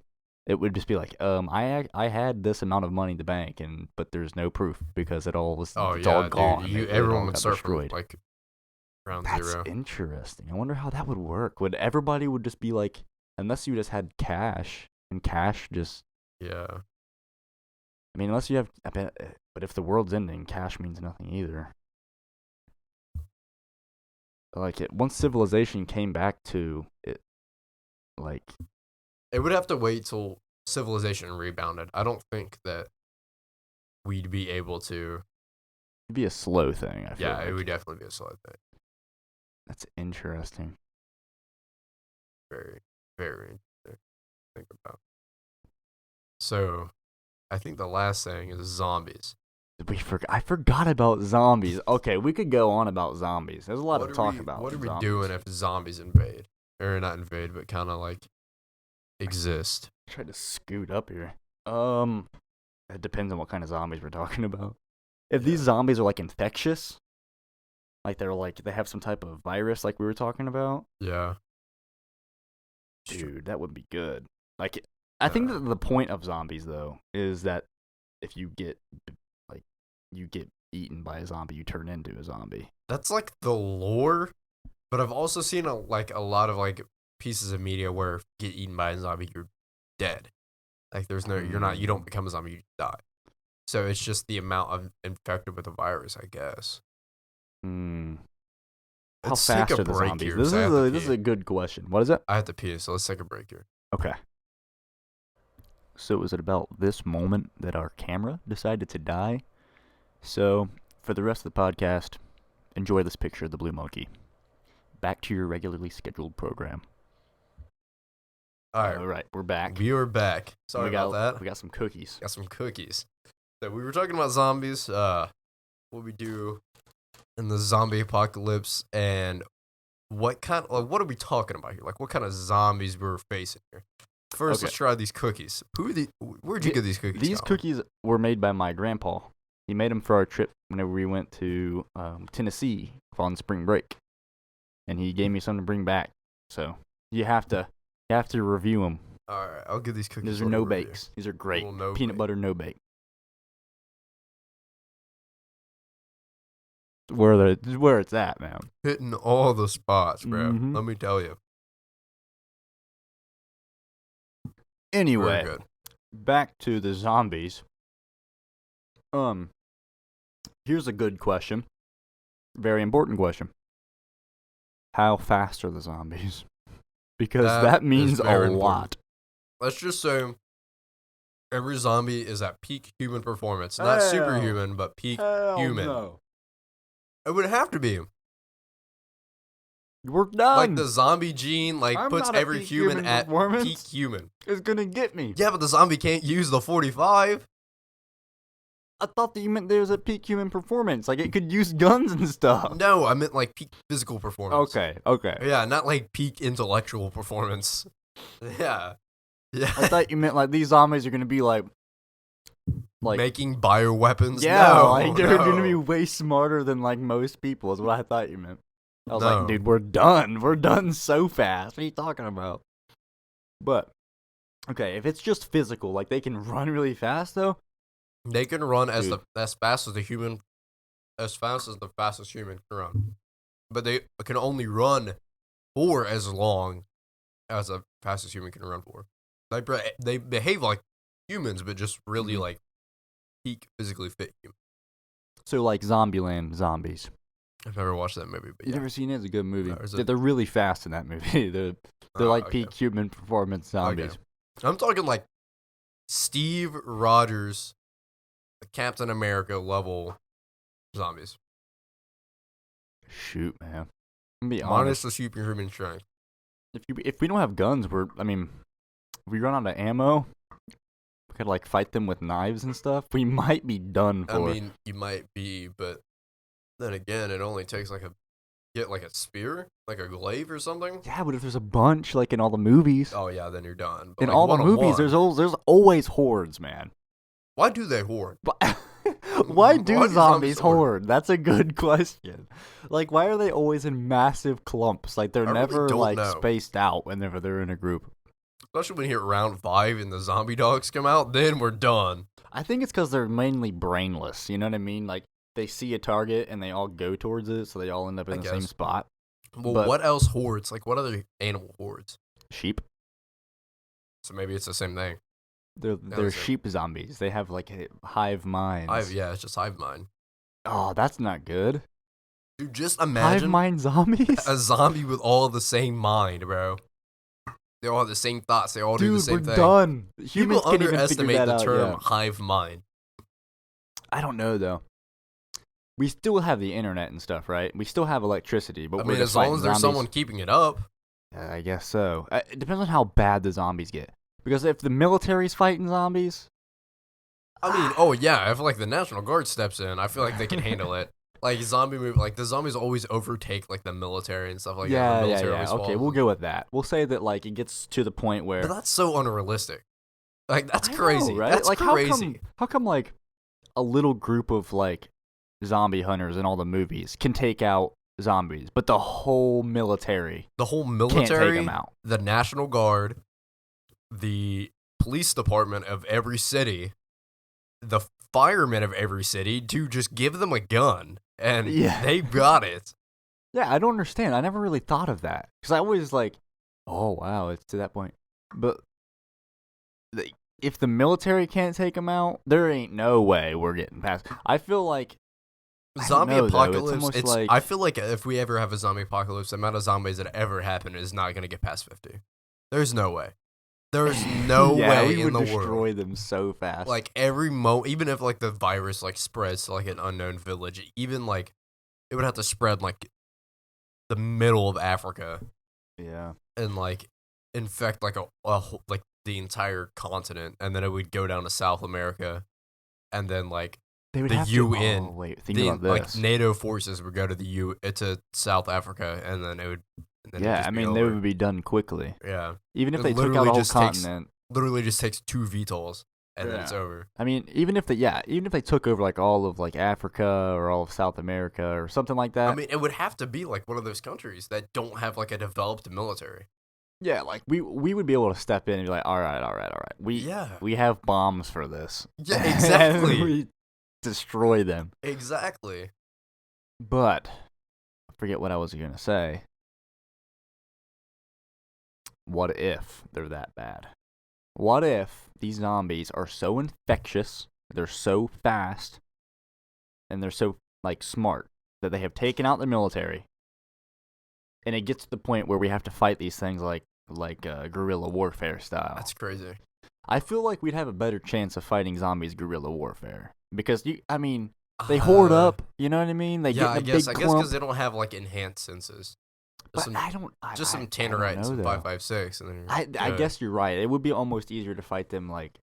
it would just be like, I had this amount of money in the bank, but there's no proof because it all was all gone. Dude, everyone would start from like ground That's zero. Interesting. I wonder how that would work. Would everybody would just be like, unless you just had cash, and cash just. Yeah. I mean, unless you have, but if the world's ending, cash means nothing either. Like once civilization came back to it, like it would have to wait till civilization rebounded. I don't think that we'd be able to. It'd be a slow thing. I feel like. It would definitely be a slow thing. That's interesting. Very, very interesting to think about. So, I think the last thing is zombies. I forgot about zombies. Okay, we could go on about zombies. There's a lot to talk about. What are we doing if zombies invade? Or not invade, but kind of like exist. I tried to scoot up here. It depends on what kind of zombies we're talking about. If these zombies are like infectious, like they have some type of virus like we were talking about. Yeah. Dude, that would be good. Like, I think that the point of zombies though is that if you get eaten by a zombie, you turn into a zombie. That's like the lore, but I've also seen a lot of like pieces of media where if you get eaten by a zombie, you're dead. Like there's no, you don't become a zombie, you die. So it's just the amount of infected with the virus, I guess. How fast are the zombies? This is a good question. What is it? I have to pee, so let's take a break here. Okay. So is it about this moment that our camera decided to die? So, for the rest of the podcast, enjoy this picture of the blue monkey. Back to your regularly scheduled program. All right, we're back. We are back. Sorry about that. We got some cookies. So we were talking about zombies, what we do in the zombie apocalypse, and what are we talking about here? Like, what kind of zombies we're facing here? First, let's try these cookies. Where'd you get these cookies? These cookies were made by my grandpa. He made them for our trip whenever we went to Tennessee on spring break, and he gave me some to bring back. So you have to review them. All right, I'll give these cookies. These are no bakes. These are great. Peanut butter no bake. Where it's at, man. Hitting all the spots, bro. Mm-hmm. Let me tell you. Anyway, back to the zombies. Here's a good question. Very important question. How fast are the zombies? Because that means a lot. Let's just say every zombie is at peak human performance. Not superhuman, but peak human. No. It would have to be. We're done. Like the zombie gene, I'm puts not at every peak human human at performance. peak human. It's gonna get me. Yeah, but the zombie can't use the 45. I thought that you meant there's a peak human performance. Like, it could use guns and stuff. No, I meant like peak physical performance. Okay. Yeah, not like peak intellectual performance. Yeah. I thought you meant like these zombies are gonna be like making bioweapons. Yeah, no, like they're gonna be way smarter than like most people. Is what I thought you meant. I was like, dude, we're done. We're done so fast. What are you talking about? But okay, if it's just physical, like they can run really fast though. They can run as fast as the human, as fast as the fastest human can run, but they can only run for as long as the fastest human can run for. They behave like humans, but just really like peak physically fit humans. So like Zombieland zombies. I've never watched that movie, but You've never seen it? It's a good movie. No, They're really fast in that movie. They're like peak human performance zombies. Okay. I'm talking like Steve Rogers, Captain America level zombies. Shoot, man. I'm gonna be Minus honest. the superhuman strength. If we don't have guns, if we run out of ammo, we could like fight them with knives and stuff. We might be done for. I mean, you might be, but then again, it only takes like a spear, like a glaive or something. Yeah, but if there's a bunch, like in all the movies. Oh yeah, then you're done. But in like all the movies, there's always hordes, man. Why do they horde? Why do zombies horde? That's a good question. Like, why are they always in massive clumps? Like, they're never spaced out whenever they're in a group. Especially when you hit round 5 and the zombie dogs come out, then we're done. I think it's because they're mainly brainless. You know what I mean? Like, they see a target and they all go towards it, so they all end up in the same spot. Well, what else hordes? Like, what other animal hordes? Sheep. So maybe it's the same thing. They're sheep zombies. They have like hive minds. Yeah, it's just hive mind. Oh, that's not good. Dude, just imagine hive mind zombies. A zombie with all the same mind, bro. They all have the same thoughts. They all do the same thing. Dude, we're done. Humans People underestimate the term hive mind. I don't know though. We still have the internet and stuff, right? We still have electricity, but as long as there's someone keeping it up. I guess so. It depends on how bad the zombies get. Because if the military's fighting zombies... I mean, oh yeah, if like the National Guard steps in, I feel like they can handle it. Like zombie movie, like the zombies always overtake like the military and stuff like that. Yeah. Okay, we'll go with that. We'll say that like it gets to the point where... But that's so unrealistic. Like that's crazy, know, right? That's like, crazy. How come like a little group of like zombie hunters in all the movies can take out zombies, but the whole military can't take them out? The National Guard, the police department of every city, the firemen of every city, to just give them a gun and they got it. Yeah, I don't understand. I never really thought of that because I always like, oh wow, it's to that point. But if the military can't take them out, there ain't no way we're getting past. I feel like zombie apocalypse. I feel like if we ever have a zombie apocalypse, the amount of zombies that ever happen is not going to get past 50. There's no way. There's no way in the world. We would destroy them so fast. Like even if like the virus like spreads to like an unknown village, even like it would have to spread like the middle of Africa. Yeah. And like infect like like the entire continent, and then it would go down to South America, and then like the UN, like NATO forces would go to to South Africa, and then it would. I mean, they would be done quickly. Yeah. Even if they took out the whole continent. Literally just takes 2 VTOLs, and then it's over. I mean, even if they took over like all of like Africa or all of South America or something like that. I mean, it would have to be like one of those countries that don't have like a developed military. Yeah, like we would be able to step in and be like, all right. We have bombs for this. Yeah, exactly. We destroy them. Exactly. But I forget what I was gonna say. What if they're that bad? What if these zombies are so infectious, they're so fast, and they're so like smart that they have taken out the military, and it gets to the point where we have to fight these things like guerrilla warfare style. That's crazy. I feel like we'd have a better chance of fighting zombies guerrilla warfare because they hoard up. You know what I mean? They get in a big clump. I guess because they don't have like enhanced senses. Just But some Tannerite and some 5.56, and then I guess you're right. It would be almost easier to fight them like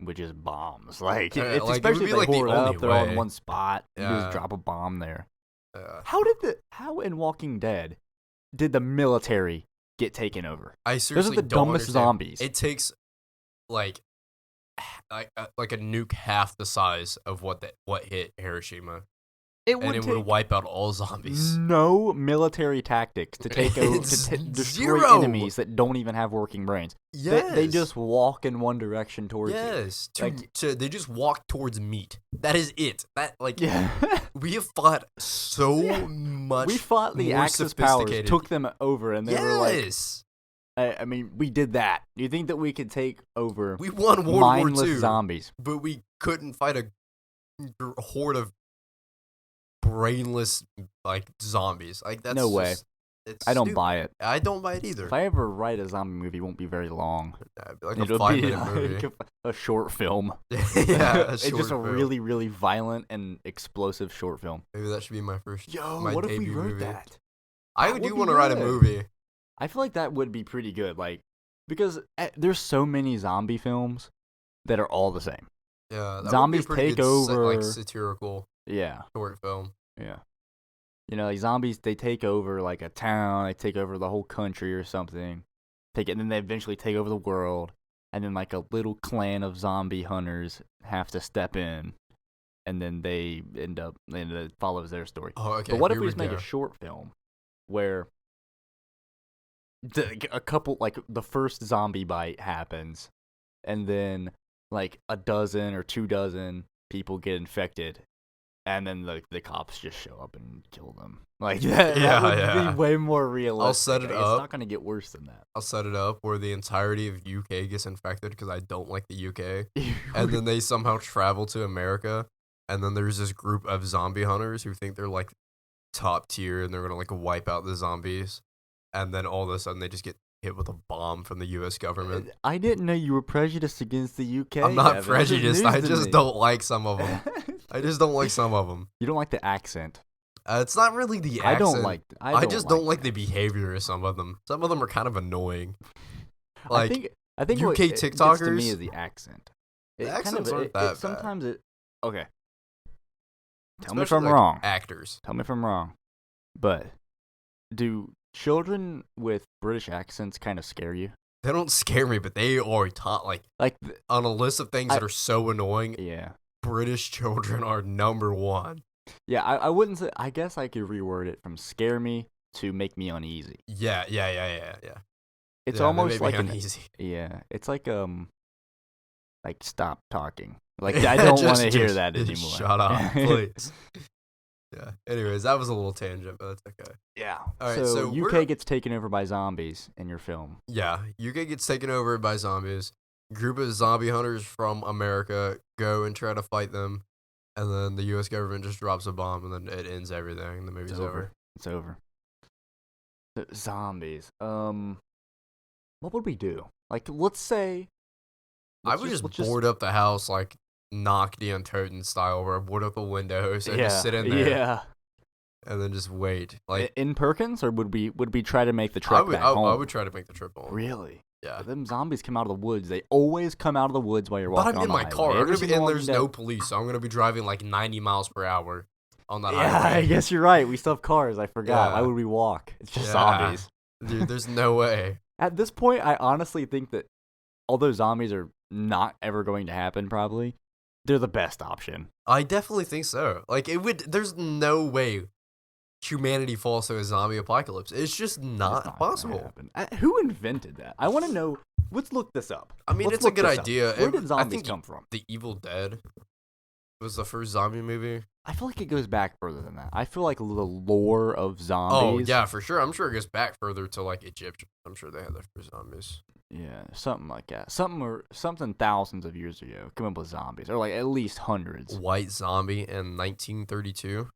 with just bombs. Like, Yeah, it's like, it especially would if be, they like, hoard the up, only they're all in way. one spot. You Yeah. just drop a bomb there. Yeah. How in Walking Dead did the military get taken over? I Those seriously are the don't dumbest understand. zombies. It takes like a nuke half the size of what hit Hiroshima, It and it would wipe out all zombies. no military tactics to take over It's to destroy zero. enemies that don't even have working brains. Yes. They just walk in one direction towards you. yes. Like- They just walk towards meat. That is it. That like Yeah. we have fought so Yeah. much. We fought the more Axis powers, sophisticated. took them over, and they were like, yes. I mean, we did that. Do you think that we could take over We won World mindless War II, zombies? but we couldn't fight a horde of brainless like zombies. Like that's No way. just- It's I don't stupid. buy it. I don't buy it either. If I ever write a zombie movie, it won't be very long. It'd be like It'll a 5 be minute like movie. a short film. Yeah, It's just a really, really violent and explosive short film. Maybe that should be my first. Yo, my what if we debut wrote movie. that? I That do would want be to write a good. movie. I feel like that would be pretty good, like because there's so many zombie films that are all the same. Yeah, that Zombies would be a pretty take good like over- satirical Yeah, short film. yeah. You know, like zombies, they take over like a town, they take over the whole country or something. And then they eventually take over the world, and then like a little clan of zombie hunters have to step in, and then and it follows their story. Oh, okay. But what if here we just make go. a short film where a couple, like the first zombie bite happens, and then like a dozen or 2 dozen people get infected, and then the cops just show up and kill them. Like that, Yeah, that would yeah. be way more realistic. set it Like, up. It's not gonna get worse than that. I'll set it up where the entirety of UK gets infected because I don't like the UK, and then they somehow travel to America, and then there's this group of zombie hunters who think they're like top tier and they're gonna like wipe out the zombies, and then all of a sudden they just get hit with a bomb from the U.S. government. I didn't know you were prejudiced against the UK. I'm not Devin. This is prejudiced. news I to just me. don't like some of them. I just don't like some of them. You don't like the accent. It's not really the accent. I don't like. I just don't like the behavior of some of them. Some of them are kind of annoying. Like, I think what UK it gets to TikTokers- me is the accent. The It kind accents of, aren't it, that it, sometimes it. Okay. Tell me if especially, I'm like, wrong. Actors. Tell me if I'm wrong. But do children with British accents kind of scare you? They don't scare me, but they are like Like, on a list of things that are so annoying. yeah. British children are number one. Yeah, I wouldn't say. I guess I could reword it from scare me to make me uneasy. Yeah. It's Yeah, they almost make me like uneasy. Yeah, it's like stop talking. Like I don't want to hear that just anymore. Shut up, please. Yeah. Anyways, that was a little tangent, but that's okay. Yeah. All right, so so UK we're- gets taken over by zombies in your film. Yeah, UK gets taken over by zombies. Group of zombie hunters from America go and try to fight them, and then the U.S. government just drops a bomb, and then it ends everything. And the movie's It's over. It's over. Zombies. What would we do? Like, let's say. I would just board up the house like knock the Untoten style, where I board up the windows and just sit in there, Yeah. and then just wait. Like In Perkins, or would we try to make the I trek would, back I, home? I would try to make the trip home. Really? Yeah. But them zombies come out of the woods. They always come out of the woods while you're But walking I'm in on my the car. highway. I'm Every gonna be, single and one there's you no know. police, so I'm gonna be driving like 90 miles per hour on that Yeah, I highway. guess you're right. We still have cars. I forgot. Yeah. Why would we walk? It's just Yeah. zombies. Dude, there's no way. At this point, I honestly think that although zombies are not ever going to happen, probably, they're the best option. I definitely think so. Like it would. There's no way humanity falls to a zombie apocalypse. It's just It's not gonna possible. happen. Who invented that? I want to know. Let's look this up. I mean, Let's it's a look good this up. idea. Where did I zombies think come from? The Evil Dead. was the first zombie movie. I feel like it goes back further than that. I feel like the lore of Oh zombies. yeah, for sure. I'm sure it goes back further to like Egypt. I'm sure they had the first zombies. Yeah, something like that. Something thousands of years ago. Come up with zombies, or like at least hundreds. White Zombie in 1932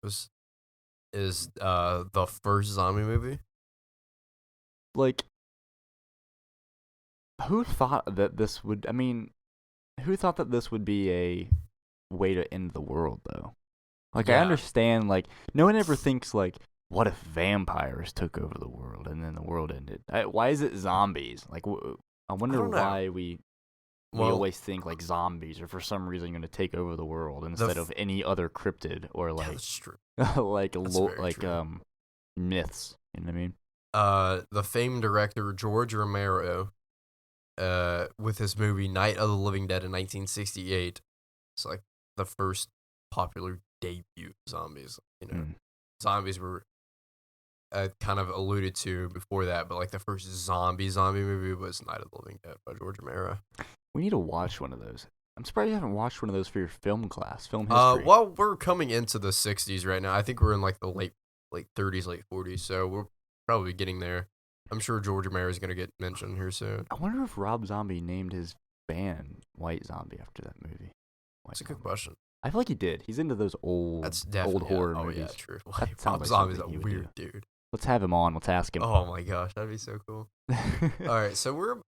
is the first zombie movie. Like, who thought that this would? I mean, who thought that this would be a way to end the world, though? Like, I Yeah. understand. Like, no one ever thinks like, what if vampires took over the world and then the world ended? Why is it zombies? Like, I wonder don't know. why we Well, always think like zombies are for some reason going to take over the world instead of any other cryptid or yeah, like that's true. like That's very true. myths. You know what I mean? The famed director George Romero, with his movie Night of the Living Dead in 1968, it's like the first popular debut of zombies. You know, zombies were kind of alluded to before that, but like the first zombie movie was Night of the Living Dead by George Romero. We need to watch one of those. I'm surprised you haven't watched one of those for your film class, film history. Well, we're coming into the 60s right now. I think we're in like the late 30s, late 40s, so we're probably getting there. I'm sure George Romero is going to get mentioned here soon. I wonder if Rob Zombie named his band White Zombie after that movie. That's a good question. I feel like he did. He's into those old horror movies. Oh yeah, true. That sounds Rob like Zombie's a something he would weird do. dude. Let's have him on. Let's ask him. Oh my gosh, that'd be so cool. All right, so we're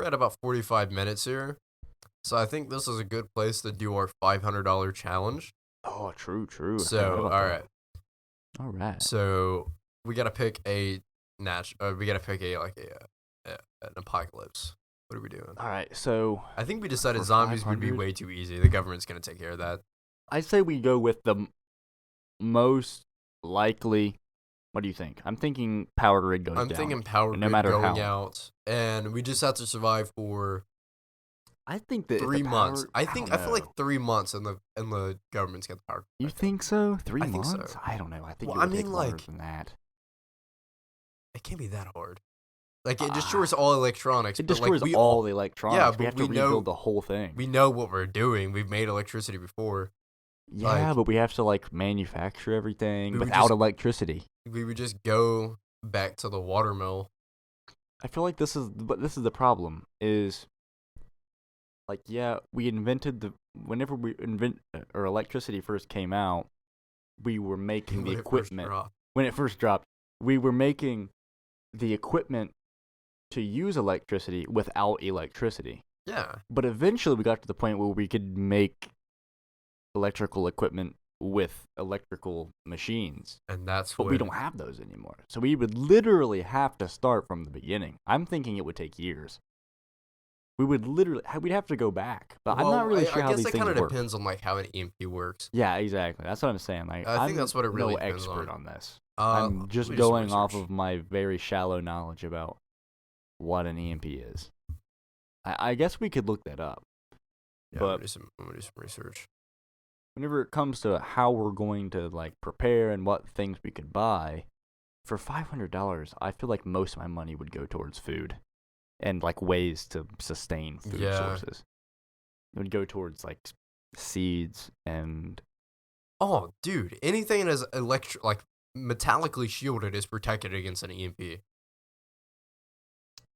at about 45 minutes here. So I think this is a good place to do our $500 challenge. Oh, true. So, all right. So we gotta pick an apocalypse. What are we doing? All right. So I think we decided for zombies would be 500? way too easy. The government's gonna take care of that. I say we go with the most likely. What do you think? I'm thinking power grid goes down. I'm thinking power no grid matter going how. out, and we just have to survive for I think that 3 months. I feel don't like know. 3 months, and the government's got the power. You think so? 3 I think months? so. I don't know. I think Well, it would I take mean, longer like- than that. It can't be that hard. Like it destroys all electronics. It but, like, destroys we all the electronics. Yeah, we but have to we know- rebuild the whole thing. We know what we're doing. We've made electricity before. Yeah, like- but we have to like manufacture everything We would without just- electricity. We would just go back to the watermill. I feel like this is the problem is like we invented whenever we or electricity first came out, we were making the when it first equipment dropped. when it first dropped. We were making the equipment to use electricity without electricity. Yeah. But eventually we got to the point where we could make electrical equipment with electrical machines. And that's But what we don't have those anymore. So we would literally have to start from the beginning. I'm thinking it would take years. We would we'd have to go back. But I'm not really sure how I guess these that things kind of work. depends on like how an EMP works. Yeah, exactly. That's what I'm saying. Like, I think that's what it really no depends expert on. on this. let I'm just me do some going off research. of my very shallow knowledge about what an EMP is. I guess we could look that up. Yeah, but- I'm gonna do some research. Whenever it comes to how we're going to like prepare and what things we could buy, for $500, I feel like most of my money would go towards food and like ways to sustain food Yeah. sources. It would go towards like seeds and Oh, dude, anything that is like metallically shielded is protected against an EMP.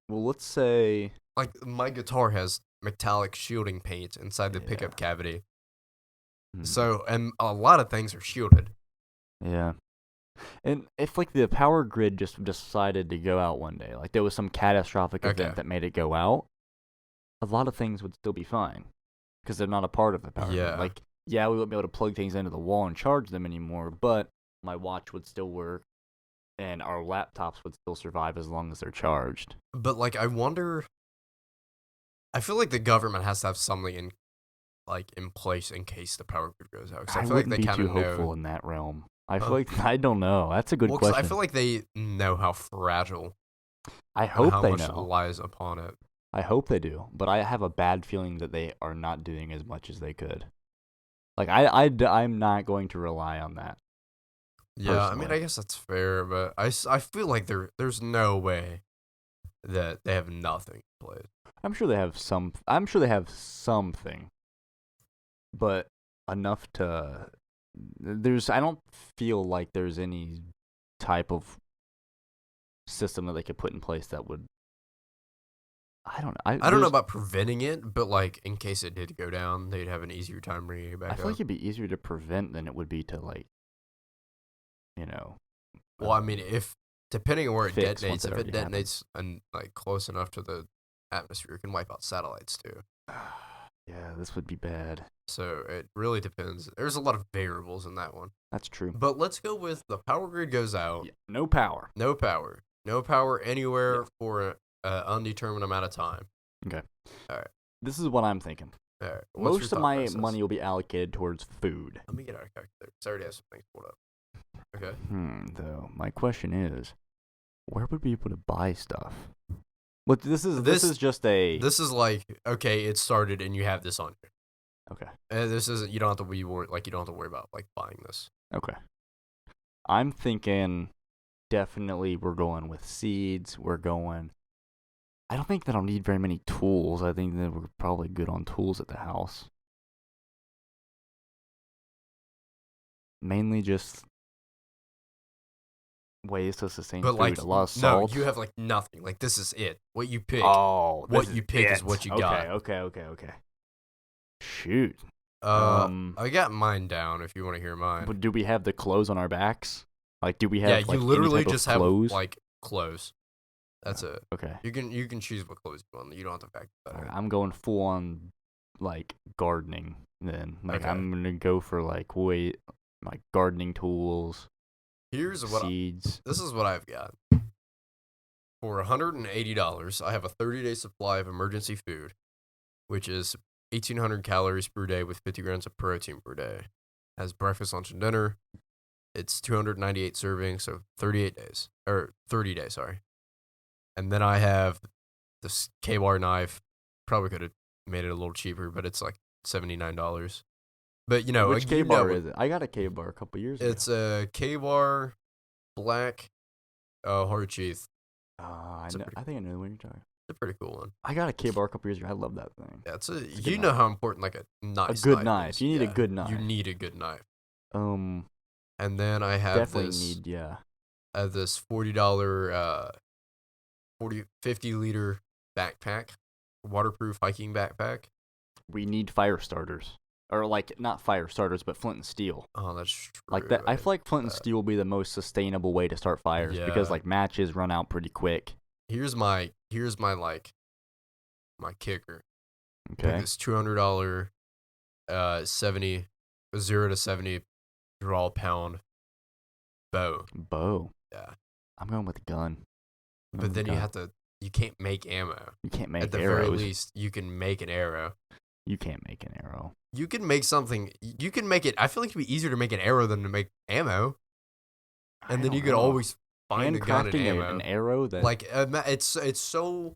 well, let's say Like my guitar has metallic shielding paint inside the pickup Yeah. cavity. hmm, So, and a lot of things are shielded. yeah. And if like the power grid just decided to go out one day, like there was some catastrophic Okay. event that made it go out, a lot of things would still be fine because they're not a part of the power Yeah. grid. Like, yeah, we wouldn't be able to plug things into the wall and charge them anymore, but my watch would still work and our laptops would still survive as long as they're charged. But like, I wonder. I feel like the government has to have something in place in case the power grid goes out. 'Cause I feel like wouldn't they be kind too of know. hopeful in that realm. I feel Huh? like I don't know. That's a good Well, 'cause question. I feel like they know how fragile. I and hope how they much know. lies upon it. I hope they do, but I have a bad feeling that they are not doing as much as they could. Like I'm not going to rely on that. Yeah, I mean, Personally. I guess that's fair, but I feel like there's no way that they have nothing in place. I'm sure they have some. I'm sure they have something. but enough to. I don't feel like there's any type of system that they could put in place that would. I don't know. I don't know about preventing it, but like in case it did go down, they'd have an easier time bringing it back I feel up. like it'd be easier to prevent than it would be to like, Well, I mean, if depending on where it fix once detonates, it if it already detonates and like close enough to the atmosphere, it can wipe out satellites too. Yeah, this would be bad. So it really depends. There's a lot of variables in that one. That's true. But let's go with the power grid goes out. Yeah, no power. No power. No power anywhere for an undetermined amount of time. Okay. All right. This is what I'm thinking. All right. What's Most your of thought my process? money will be allocated towards food. Let me get out of calculator. I already have some things pulled up. Okay. Though my question is, where would we be able to buy stuff? What this is just a. This is like, okay, it started and you have this on here. Okay. This isn't. You don't have to be worried. Like you don't have to worry about like buying this. Okay. I'm thinking definitely we're going with seeds. I don't think that I'll need very many tools. I think that we're probably good on tools at the house. Mainly just ways to sustain But food. like, A lot of salt. no, you have like nothing. Like this is it. What you pick. Oh, what you pick is what you got. Okay. Shoot. I got mine down. If you want to hear mine. But do we have the clothes on our backs? Like, do we have? Yeah, like, you any literally type of just have clothes? like clothes. That's it. Okay. You can choose what clothes you want. You don't have to factor that in. I'm going full on like gardening. Then like Okay. I'm gonna go for like gardening tools. Here's what seeds. This is what I've got. For $180, I have a 30-day supply of emergency food, which is 1,800 calories per day with 50 grams of protein per day. Has breakfast, lunch, and dinner. It's 298 servings, so 38 days. Or 30 days, sorry. And then I have this K-bar knife. Probably could have made it a little cheaper, but it's like $79. But, you know, Which like, K-bar is it? I got a K-bar a couple years ago. It's a K-bar black hard cheese. I think I know what you're talking. It's a pretty cool one. I got a K-bar a couple years ago. I love that thing. Yeah, It's a good you know knife. how important like a nice good knife knife. is. You need a Yeah, good knife. You need a good knife. And then I have definitely this need this $40 50 liter backpack, waterproof hiking backpack. We need fire starters. Or like not fire starters, but flint and steel. Oh, that's true. Like that, I feel like flint and steel will be the most sustainable way to start fires because Yeah. like matches run out pretty quick. Here's my like my kicker. Okay. This $200 0 to 70 draw pound bow. Bow. Yeah. I'm going with a gun. But then you can't make ammo. You can't make At the arrows. very least, you can make an arrow. You can't make an arrow. You can make something. You can make it. I feel like it'd be easier to make an arrow than to make ammo. And then you could always find a gun and Handcrafting ammo. an arrow that. Like it's so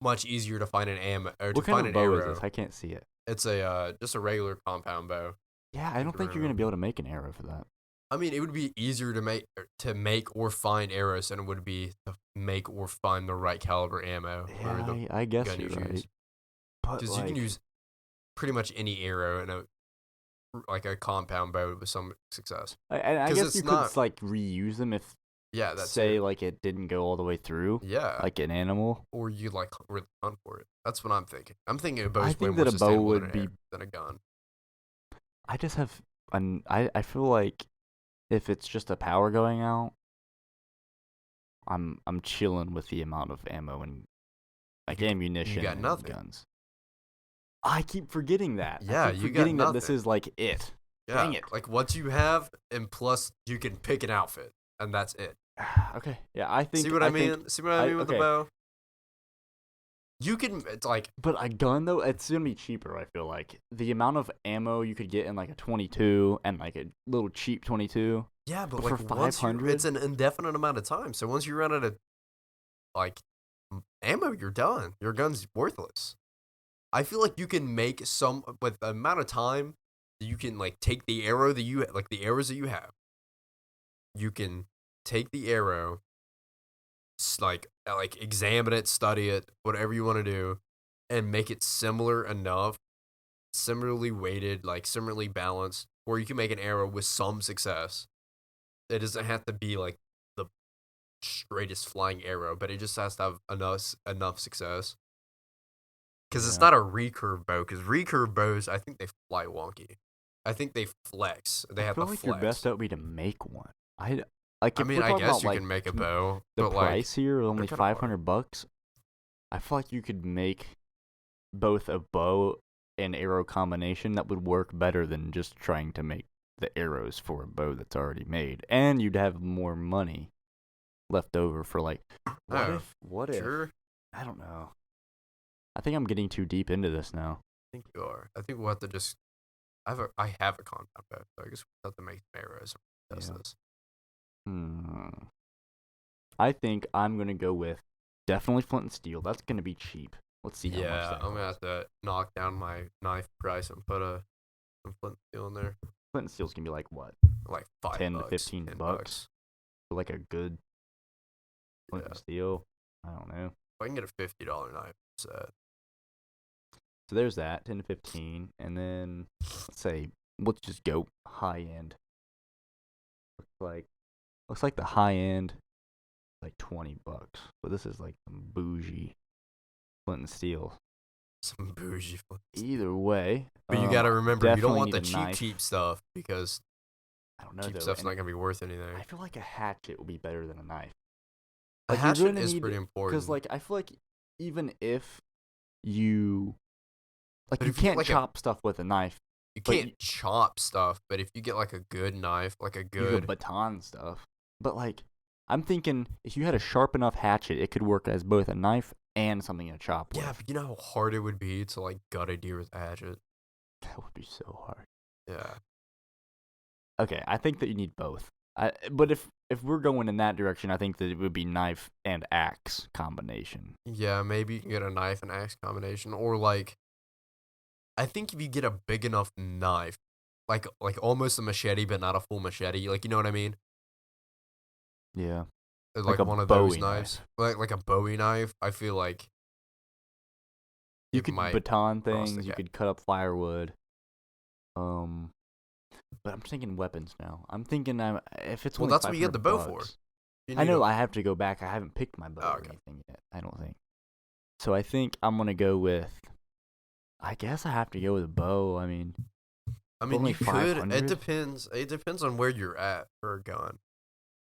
much easier to find an ammo or to what kind find of an bow arrow. is this? I can't see it. It's a just a regular compound bow. Yeah, I don't think you're gonna be able to make an arrow for that. I mean, it would be easier to make or find arrows than it would be to make or find the right caliber ammo. or the Yeah, I guess gun you're you right. choose. But Because you can use pretty much any arrow in a compound bow with some success. I 'cause guess it's you not- could like reuse them if Yeah, that's say like it didn't go all the way through, yeah. like an animal. Or you like really hunt for it. That's what I'm thinking. I'm thinking a bow I is way think more that a bow sustainable would be. than a gun. I just have I feel like if it's just a power going out, I'm chilling with the amount of ammo and like ammunition got and nothing. guns. I keep forgetting that. Yeah, I keep you got forgetting that this nothing. is like it. Yeah, Dang it. like what you have, and plus you can pick an outfit, and that's it. Okay. Yeah, I think. See what I mean? think- See what I mean with the okay. bow? You can. It's like But a gun though, it's gonna be cheaper. I feel like the amount of ammo you could get in like a 22 and like a little cheap 22. yeah, but for like once you, 500? it's an indefinite amount of time. So once you run out of like ammo, you're done. Your gun's worthless. I feel like you can make some with the amount of time that you can like take the arrow that you like the arrows that you have. You can take the arrow, like examine it, study it, whatever you want to do, and make it similar enough similarly weighted, like similarly balanced, where you can make an arrow with some success. It doesn't have to be like the straightest flying arrow, but it just has to have enough success. Because it's Yeah. not a recurve bow. Because recurve bows, I think they fly wonky. I think they flex. They I have feel to like flex. your best bet would be to make one. Like I if mean, we're I talking guess about you like can make a the bow, but like price here is only kinda hard. $500. I feel like you could make both a bow and arrow combination that would work better than just trying to make the arrows for a bow that's already made, and you'd have more money left over for like what if sure. I don't know. I think I'm getting too deep into this now. I think you are. I think we'll have to just. I have a compound bow, so I guess we'll have to make some arrows. And test Yeah. this. I think I'm gonna go with definitely flint and steel. That's gonna be cheap. Let's see how much Yeah, that I'm gonna costs. have to knock down my knife price and put some flint and steel in there. Flint and steel's gonna be like what, Like $5, 10 to 15 $10. bucks for like a good flint Yeah. and steel. I don't know. If I can get a $50 knife set. So there's that, 10 to 15, and then let's just go high end. Looks like the high end like $20, but this is like some bougie flint and steel. Some bougie flint. Either way, But you gotta remember, you don't definitely want the need a knife. cheap stuff because I don't know cheap though. stuff's and not gonna be worth anything. I feel like a hatchet would be better than a knife. A Like, hatchet is pretty important. Because like I feel like even if you like But you if you get, can't like, chop stuff with a knife, you but can't chop stuff, but if you get like a good knife, like a you good could baton stuff. But like I'm thinking if you had a sharp enough hatchet, it could work as both a knife and something to chop with. yeah, but you know how hard it would be to like gut a deer with a hatchet. That would be so hard. Yeah, Okay, I think that you need both. But if we're going in that direction, I think that it would be knife and axe combination. yeah, maybe you can get a knife and axe combination, or like, I think if you get a big enough knife, like almost a machete, but not a full machete, like you know what I mean. Yeah. Like a one of those Bowie knives, knife. like a Bowie knife. I feel like You it could might baton cross the things. You gap. could cut up firewood. But I'm thinking weapons now. I'm thinking if it's Well, only that's what you get the bow for. $500. You I need know a- I have to go back. I haven't picked my bow Oh, or okay. anything yet. I don't think. So I think I'm gonna go with. I guess I have to go with a bow. I mean, only you could. 500? It depends. It depends on where you're at for a gun.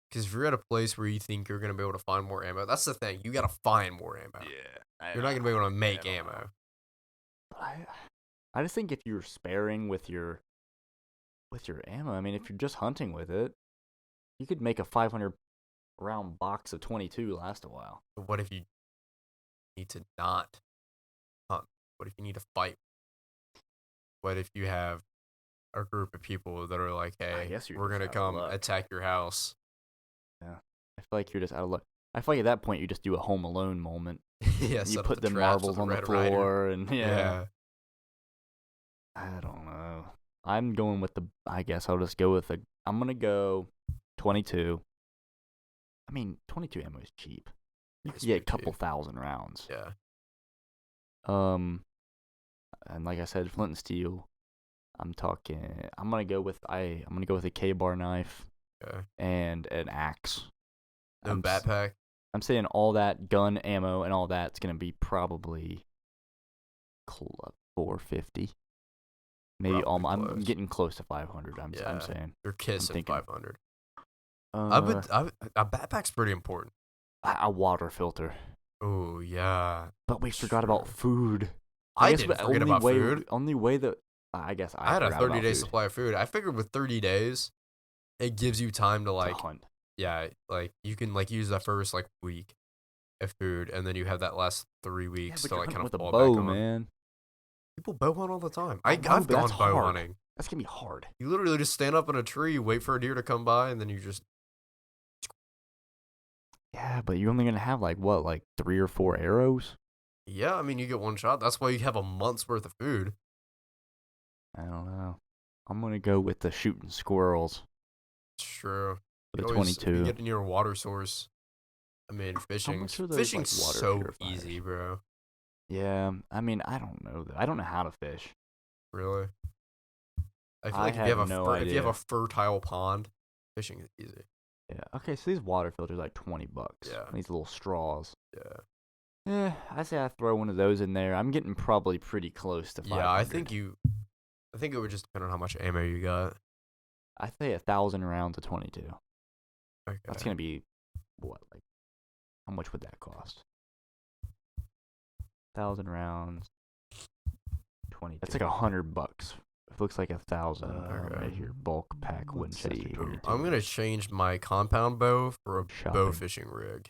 Because if you're at a place where you think you're gonna be able to find more ammo, that's the thing. You gotta find more ammo. Yeah. You're not gonna be able to make I don't ammo. know. But I just think if you're sparing with your ammo, I mean, if you're just hunting with it, you could make a 500 round box of 22 last a while. But what if you need to not hunt? What if you need to fight? What if you have a group of people that are like, hey, guess you're we're just gonna out of come luck. attack your house? Yeah, I feel like you're just out of luck. I feel like at that point you just do a Home Alone moment. Yeah, You set up put the the traps marbles with on the Red Ryder. floor, and Yeah. I don't know. I'm going with I guess I'll just go with I'm gonna go 22. I mean, 22 ammo is cheap. You It's can get a pretty couple cheap. thousand rounds. Yeah. And like I said, flint and steel. I'm gonna go with a K-bar knife Okay. and an axe. No I'm backpack. I'm saying all that gun ammo and all that's gonna be probably $450. Maybe Probably I'm close. getting close to 500. I'm Yeah. saying. You're kissing thinking, 500. A backpack's pretty important. a water filter. Oh yeah. But we forgot about food. I guess didn't the forget only about way, food. Only way that I guess I had a forgot about 30-day food. supply of food. I figured with 30 days, it gives you time to like, to hunt. yeah, like you can like use that first like week of food, and then you have that last 3 Yeah, weeks but to you're like kind hunting of with a fall bow, back on. man. People bow hunt all the time. I I've know, gone but that's bow hard. hunting. That's gonna be hard. You literally just stand up in a tree, wait for a deer to come by, and then you just Yeah, but you're only gonna have like 3 or 4 arrows. yeah. I mean, you get one shot. That's why you have a month's worth of food. I don't know. I'm gonna go with the shooting squirrels. It's true. The You always- If 22. you get near a water source, I mean, much are those, fishing's like, water so purifiers? easy, bro. Yeah, I mean, I don't know. I don't know how to fish. Really? I feel I like if have no if you have idea. a fertile pond, fishing is easy. Yeah. Okay, so these water filters are like $20. Yeah. These little straws. Yeah. Yeah, I say I throw one of those in there. I'm getting probably pretty close to 500. Yeah, I think it would just depend on how much ammo you got. I say 1,000 rounds of 22. Okay. That's gonna be what? Like, how much would that cost? 1,000 rounds, 22. That's like $100. It looks like 1,000 Okay. right here. Bulk pack Winchester. See. 22. I'm gonna change my compound bow for a bow Shopping. fishing rig.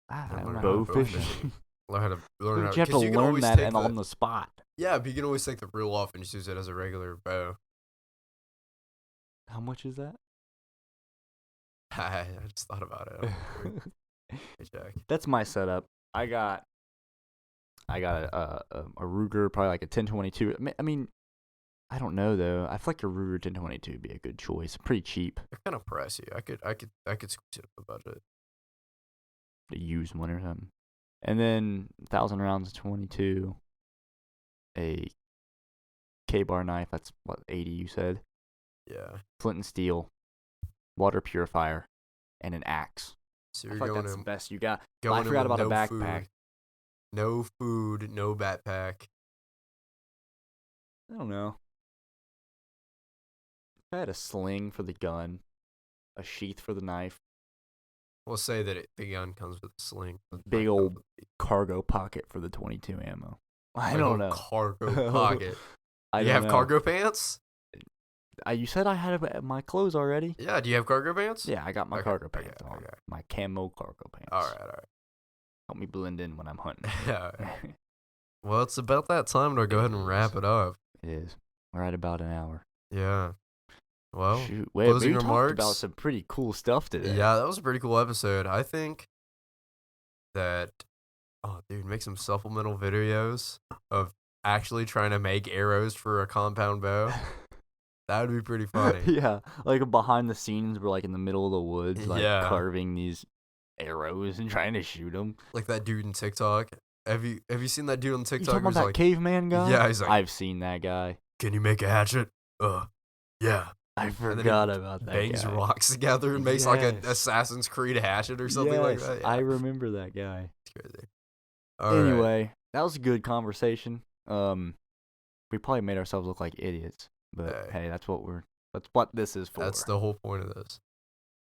I Learn don't how know. to bow Fishing. fishing. Learn how to learn You how. have to 'Cause you can learn always that take and the, on the spot. Yeah, but you can always take the reel off and just use it as a regular bow. How much is that? I just thought about it. Hey, Jack. That's my setup. I got a Ruger, probably like a 1022. I mean, I don't know though. I feel like a Ruger 1022 would be a good choice. Pretty cheap. They're kind of pricey. I could squeeze it up the budget. To use one or something. And then 1,000 rounds of 22. A K-bar knife. That's what, 80 you said. Yeah. Flint and steel. Water purifier. And an axe. So I you're feel like going that's in. the best you got. Going I in forgot with about a no backpack. Food. No food, no backpack. I don't know. If I had a sling for the gun, a sheath for the knife, We'll say that the gun comes with a sling. big old cargo pocket for the 22 ammo. I Like don't a know. Cargo pocket. I You don't have know. cargo pants? You said I had my clothes already? Yeah, do you have cargo pants? Yeah, I got my Okay, cargo okay, pants on. okay. My camo cargo pants. Alright. Help me blend in when I'm hunting. Yeah. Well, it's about that time to go ahead and wrap it up. It is. We're at about an hour. Yeah. Well, Shoot. Wait, closing we talked remarks? about some pretty cool stuff today. Yeah, that was a pretty cool episode. I think that, make some supplemental videos of actually trying to make arrows for a compound bow. That would be pretty funny. Yeah, like behind the scenes, we're like in the middle of the woods, like Yeah. carving these arrows and trying to shoot them. Like that dude in TikTok. Have you seen that dude on You TikTok? talking about who's that like, caveman guy? Yeah, he's like, I've seen that guy. "Can you make a hatchet?" Yeah. I And then he forgot about that Bangs guy. rocks together and makes like an Yes. Assassin's Creed hatchet or something like Yes, that. Yeah. I remember that guy. It's crazy. All right. Anyway, that was a good conversation. We probably made ourselves look like idiots, but hey, that's what this is for. That's the whole point of this.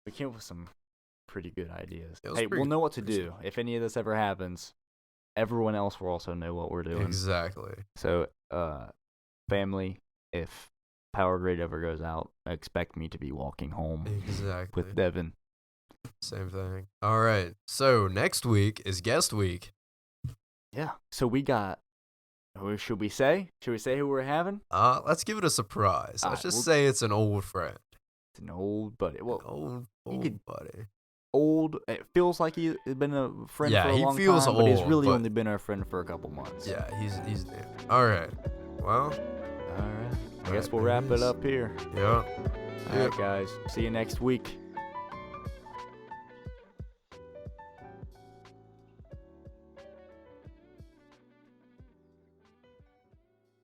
We came up with some pretty good ideas. It was Hey, pretty- we'll know what to pretty do. If any of this ever happens, everyone else will also know what we're doing. Exactly. So, family, if power grid ever goes out, expect me to be walking home Exactly. with Devon. Same thing. All right. So next week is guest week. Yeah. So we got. Who should we say? Should we say who we're having? Let's give it a surprise. All Let's right, just say it's an old friend. It's an old buddy. Well, Old could- buddy. old. It feels like he's been a friend Yeah, for a he long feels time, but he's old, really but- only been our friend for a couple months. Yeah, he's new. All right. Well, All right. I guess we'll wrap it up here. yeah. All right, guys. See you next week.